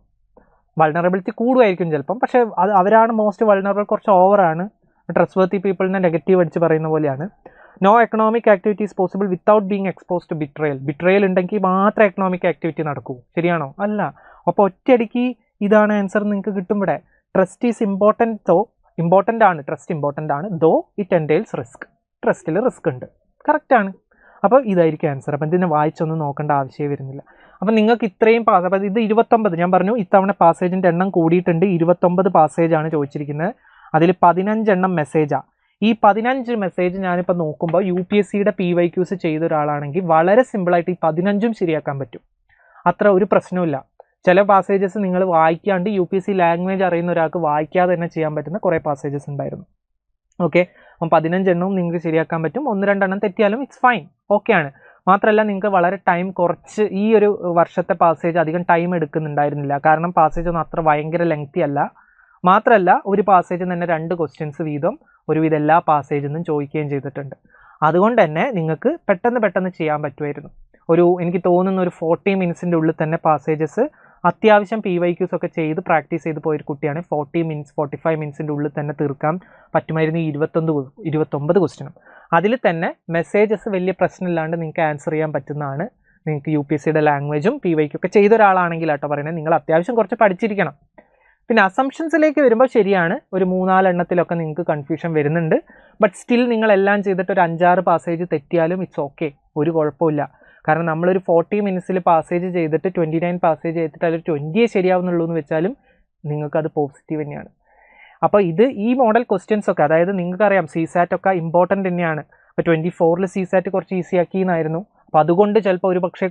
വൾണറബിലിറ്റി കൂടുമായിരിക്കും ചിലപ്പം, പക്ഷേ അവരാണ് മോസ്റ്റ് വൾണറബിൾ. കുറച്ച് ഓവറാണ്. ട്രസ്റ്റ് വർത്തി പീപ്പിളിനെ നെഗറ്റീവ് അടിച്ച് പറയുന്ന പോലെയാണ്. No economic activity is possible without being expose to betrayal ഉണ്ടെങ്കിൽ മാത്രമേ എക്കണോമിക് ആക്ടിവിറ്റി നടക്കൂ. ശരിയാണോ? അല്ല. അപ്പോൾ ഒറ്റയടിക്ക് ഇതാണ് ആൻസർ നിങ്ങൾക്ക് കിട്ടും ഇവിടെ. ട്രസ്റ്റ് ഈസ് ഇമ്പോർട്ടൻ്റ് ആണ്. ട്രസ്റ്റ് ഇമ്പോർട്ടൻ്റ് ആണ്. Though it entails risk. ട്രസ്റ്റിൽ റിസ്ക് ഉണ്ട്. കറക്റ്റാണ്. അപ്പോൾ ഇതായിരിക്കും ആൻസർ. അപ്പോൾ ഇതിനെ വായിച്ചൊന്നും നോക്കേണ്ട ആവശ്യമേ വരുന്നില്ല. അപ്പം നിങ്ങൾക്ക് ഇത്രയും അപ്പോൾ ഇത് 29, ഞാൻ പറഞ്ഞു ഇത്തവണ പാസേജിൻ്റെ എണ്ണം കൂടിയിട്ടുണ്ട്. 29 പാസേജാണ് ചോദിച്ചിരിക്കുന്നത്. അതിൽ 15 എണ്ണം മെസ്സേജാണ്. ഈ 15 മെസ്സേജ് ഞാനിപ്പോൾ നോക്കുമ്പോൾ UPSCയുടെ PYQs ചെയ്ത ഒരാളാണെങ്കിൽ വളരെ സിമ്പിളായിട്ട് ഈ 15ഉം ശരിയാക്കാൻ പറ്റും. അത്ര ഒരു പ്രശ്നമില്ല. ചില പാസേജസ് നിങ്ങൾ വായിക്കാണ്ട് UPSC ലാംഗ്വേജ് അറിയുന്ന ഒരാൾക്ക് വായിക്കാതെ തന്നെ ചെയ്യാൻ പറ്റുന്ന കുറേ പാസേജസ് ഉണ്ടായിരുന്നു. ഓക്കെ, അപ്പം 15 എണ്ണവും നിങ്ങൾക്ക് ശരിയാക്കാൻ പറ്റും. 1-2 എണ്ണം തെറ്റിയാലും ഇറ്റ്സ് ഫൈൻ, ഓക്കെയാണ്. മാത്രമല്ല നിങ്ങൾക്ക് വളരെ ടൈം കുറച്ച് ഈ ഒരു വർഷത്തെ പാസേജ് അധികം ടൈം എടുക്കുന്നുണ്ടായിരുന്നില്ല. കാരണം പാസേജ് ഒന്നും അത്ര ഭയങ്കര ലെങ്തി അല്ല. മാത്രമല്ല ഒരു പാസേജിൽ തന്നെ 2 ക്വസ്റ്റ്യൻസ് വീതം ഒരുവിധം എല്ലാ പാസേജിൽ നിന്നും ചോദിക്കുകയും ചെയ്തിട്ടുണ്ട്. അതുകൊണ്ട് തന്നെ നിങ്ങൾക്ക് പെട്ടെന്ന് ചെയ്യാൻ പറ്റുമായിരുന്നു. എനിക്ക് തോന്നുന്ന ഒരു 40 മിനിറ്റ്സിൻ്റെ ഉള്ളിൽ തന്നെ പാസേജസ് അത്യാവശ്യം PYQs ഒക്കെ ചെയ്ത് പ്രാക്ടീസ് ചെയ്ത് പോയൊരു കുട്ടിയാണ് 45 മിനിറ്റ്സിൻ്റെ ഉള്ളിൽ തന്നെ തീർക്കാൻ പറ്റുമായിരുന്നു ഈ 29 ക്വസ്റ്റ്യനും. അതിൽ തന്നെ മെസ്സേജസ് വലിയ പ്രശ്നമില്ലാണ്ട് നിങ്ങൾക്ക് ആൻസർ ചെയ്യാൻ പറ്റുന്നതാണ്. നിങ്ങൾക്ക് UPSCയുടെ ലാംഗ്വേജും PYQ ഒക്കെ ചെയ്ത ഒരാളാണെങ്കിൽ കേട്ടോ പറയുന്നത്, നിങ്ങൾ അത്യാവശ്യം കുറച്ച് പഠിച്ചിരിക്കണം. പിന്നെ അസംഷൻസിലേക്ക് വരുമ്പോൾ ശരിയാണ്, ഒരു 3-4 എണ്ണത്തിലൊക്കെ നിങ്ങൾക്ക് കൺഫ്യൂഷൻ വരുന്നുണ്ട്. ബട്ട് സ്റ്റിൽ നിങ്ങളെല്ലാം ചെയ്തിട്ട് ഒരു 5-6 പാസേജ് തെറ്റിയാലും ഇറ്റ്സ് ഓക്കെ, ഒരു കുഴപ്പമില്ല. കാരണം നമ്മളൊരു 40 മിനിറ്റ്സിൽ പാസേജ് ചെയ്തിട്ട് 29 പാസേജ് ചെയ്തിട്ട് അതിൽ 20 ശരിയാവുന്നുള്ളൂ എന്ന് വെച്ചാലും നിങ്ങൾക്കത് പോസിറ്റീവ് തന്നെയാണ്. അപ്പോൾ ഈ മോഡൽ ക്വസ്റ്റ്യൻസ് ഒക്കെ, അതായത് നിങ്ങൾക്കറിയാം CSAT ഒക്കെ ഇമ്പോർട്ടൻ്റ് തന്നെയാണ്. അപ്പോൾ 24-ൽ CSAT കുറച്ച് ഈസി ആക്കിയെന്നായിരുന്നു. അപ്പോൾ അതുകൊണ്ട് ചിലപ്പോൾ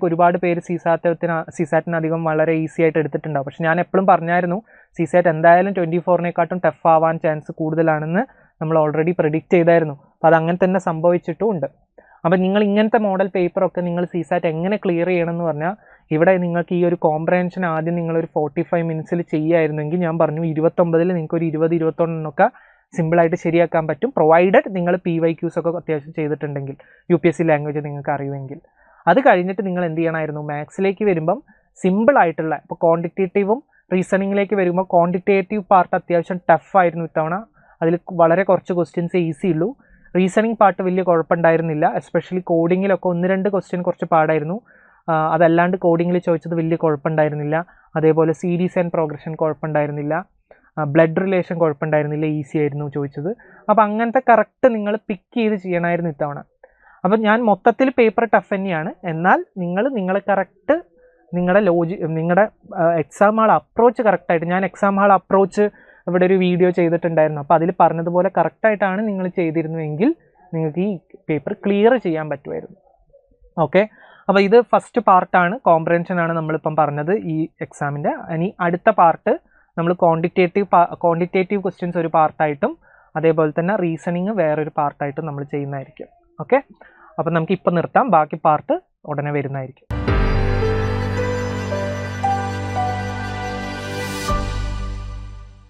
ഒരുപാട് പേര് CSATന് അധികം വളരെ ഈസി ആയിട്ട് എടുത്തിട്ടുണ്ടാവും. പക്ഷെ ഞാൻ എപ്പോഴും പറഞ്ഞായിരുന്നു CSAT എന്തായാലും 24-നേക്കാട്ടും ടഫ് ആവാൻ ചാൻസ് കൂടുതലാണെന്ന് നമ്മൾ ഓൾറെഡി പ്രെഡിക്റ്റ് ചെയ്തായിരുന്നു. അപ്പോൾ അത് അങ്ങനെ തന്നെ സംഭവിച്ചിട്ടും ഉണ്ട്. അപ്പോൾ നിങ്ങൾ ഇങ്ങനത്തെ മോഡൽ പേപ്പറൊക്കെ നിങ്ങൾ CSAT എങ്ങനെ ക്ലിയർ ചെയ്യണമെന്ന് പറഞ്ഞാൽ, ഇവിടെ നിങ്ങൾക്ക് ഈ ഒരു കോംപ്രഹെൻഷൻ ആദ്യം നിങ്ങളൊരു 45 മിനിറ്റ്സിൽ ചെയ്യുമായിരുന്നെങ്കിൽ ഞാൻ പറഞ്ഞു 29-ൽ നിങ്ങൾക്ക് ഒരു 20-21 സിമ്പിളായിട്ട് ശരിയാക്കാൻ പറ്റും, പ്രൊവൈഡഡ് നിങ്ങൾ PYQs ഒക്കെ അത്യാവശ്യം ചെയ്തിട്ടുണ്ടെങ്കിൽ, UPSC ലാംഗ്വേജ് നിങ്ങൾക്ക് അറിയുമെങ്കിൽ. അത് കഴിഞ്ഞിട്ട് നിങ്ങൾ എന്ത് ചെയ്യണമായിരുന്നു, മാത്സിലേക്ക് വരുമ്പം സിമ്പിളായിട്ടുള്ള, ഇപ്പോൾ ക്വാണ്ടിറ്റേറ്റീവും റീസണിങ്ങിലേക്ക് വരുമ്പോൾ ക്വാണ്ടിറ്റേറ്റീവ് പാർട്ട് അത്യാവശ്യം ടഫായിരുന്നു ഇത്തവണ. അതിൽ വളരെ കുറച്ച് ക്വസ്റ്റ്യൻസ് ഈസി ഉള്ളൂ. റീസണിങ് പാർട്ട് വലിയ കുഴപ്പമുണ്ടായിരുന്നില്ല. എസ്പെഷ്യലി കോഡിങ്ങിലൊക്കെ 1-2 ക്വസ്റ്റ്യൻ കുറച്ച് പാടായിരുന്നു. അതല്ലാണ്ട് കോഡിങ്ങിൽ ചോദിച്ചത് വലിയ കുഴപ്പമുണ്ടായിരുന്നില്ല. അതേപോലെ സീരീസ് ആൻഡ് പ്രോഗ്രഷൻ കുഴപ്പമുണ്ടായിരുന്നില്ല. ബ്ലഡ് റിലേഷൻ കുഴപ്പമുണ്ടായിരുന്നില്ല, ഈസി ആയിരുന്നു ചോദിച്ചത്. അപ്പോൾ അങ്ങനത്തെ കറക്റ്റ് നിങ്ങൾ പിക്ക് ചെയ്ത് ചെയ്യണമായിരുന്നു ഇത്തവണ. അപ്പം ഞാൻ മൊത്തത്തിൽ പേപ്പർ ടഫ് തന്നെയാണ്, എന്നാൽ നിങ്ങളെ കറക്റ്റ് നിങ്ങളുടെ എക്സാം ഹാൾ അപ്രോച്ച് കറക്റ്റായിട്ട്, ഞാൻ എക്സാം ഹാൾ അപ്രോച്ച് ഇവിടെ ഒരു വീഡിയോ ചെയ്തിട്ടുണ്ടായിരുന്നു. അപ്പോൾ അതിൽ പറഞ്ഞതുപോലെ കറക്റ്റായിട്ടാണ് നിങ്ങൾ ചെയ്തിരുന്നുവെങ്കിൽ നിങ്ങൾക്ക് ഈ പേപ്പർ ക്ലിയർ ചെയ്യാൻ പറ്റുമായിരുന്നു. ഓക്കെ, അപ്പോൾ ഇത് ഫസ്റ്റ് പാർട്ടാണ്, കോംപ്രഹെൻഷനാണ് നമ്മളിപ്പം പറഞ്ഞത് ഈ എക്സാമിൻ്റെ. ഇനി അടുത്ത പാർട്ട് നമ്മൾ ക്വാണ്ടിറ്റേറ്റീവ് ക്വസ്റ്റ്യൻസ് ഒരു പാർട്ടായിട്ടും അതേപോലെ തന്നെ റീസണിങ് വേറൊരു പാർട്ടായിട്ടും നമ്മൾ ചെയ്യുന്നതായിരിക്കും. ഓക്കെ, അപ്പോൾ നമുക്ക് ഇപ്പം നിർത്താം, ബാക്കി പാർട്ട് ഉടനെ വരുന്നതായിരിക്കും.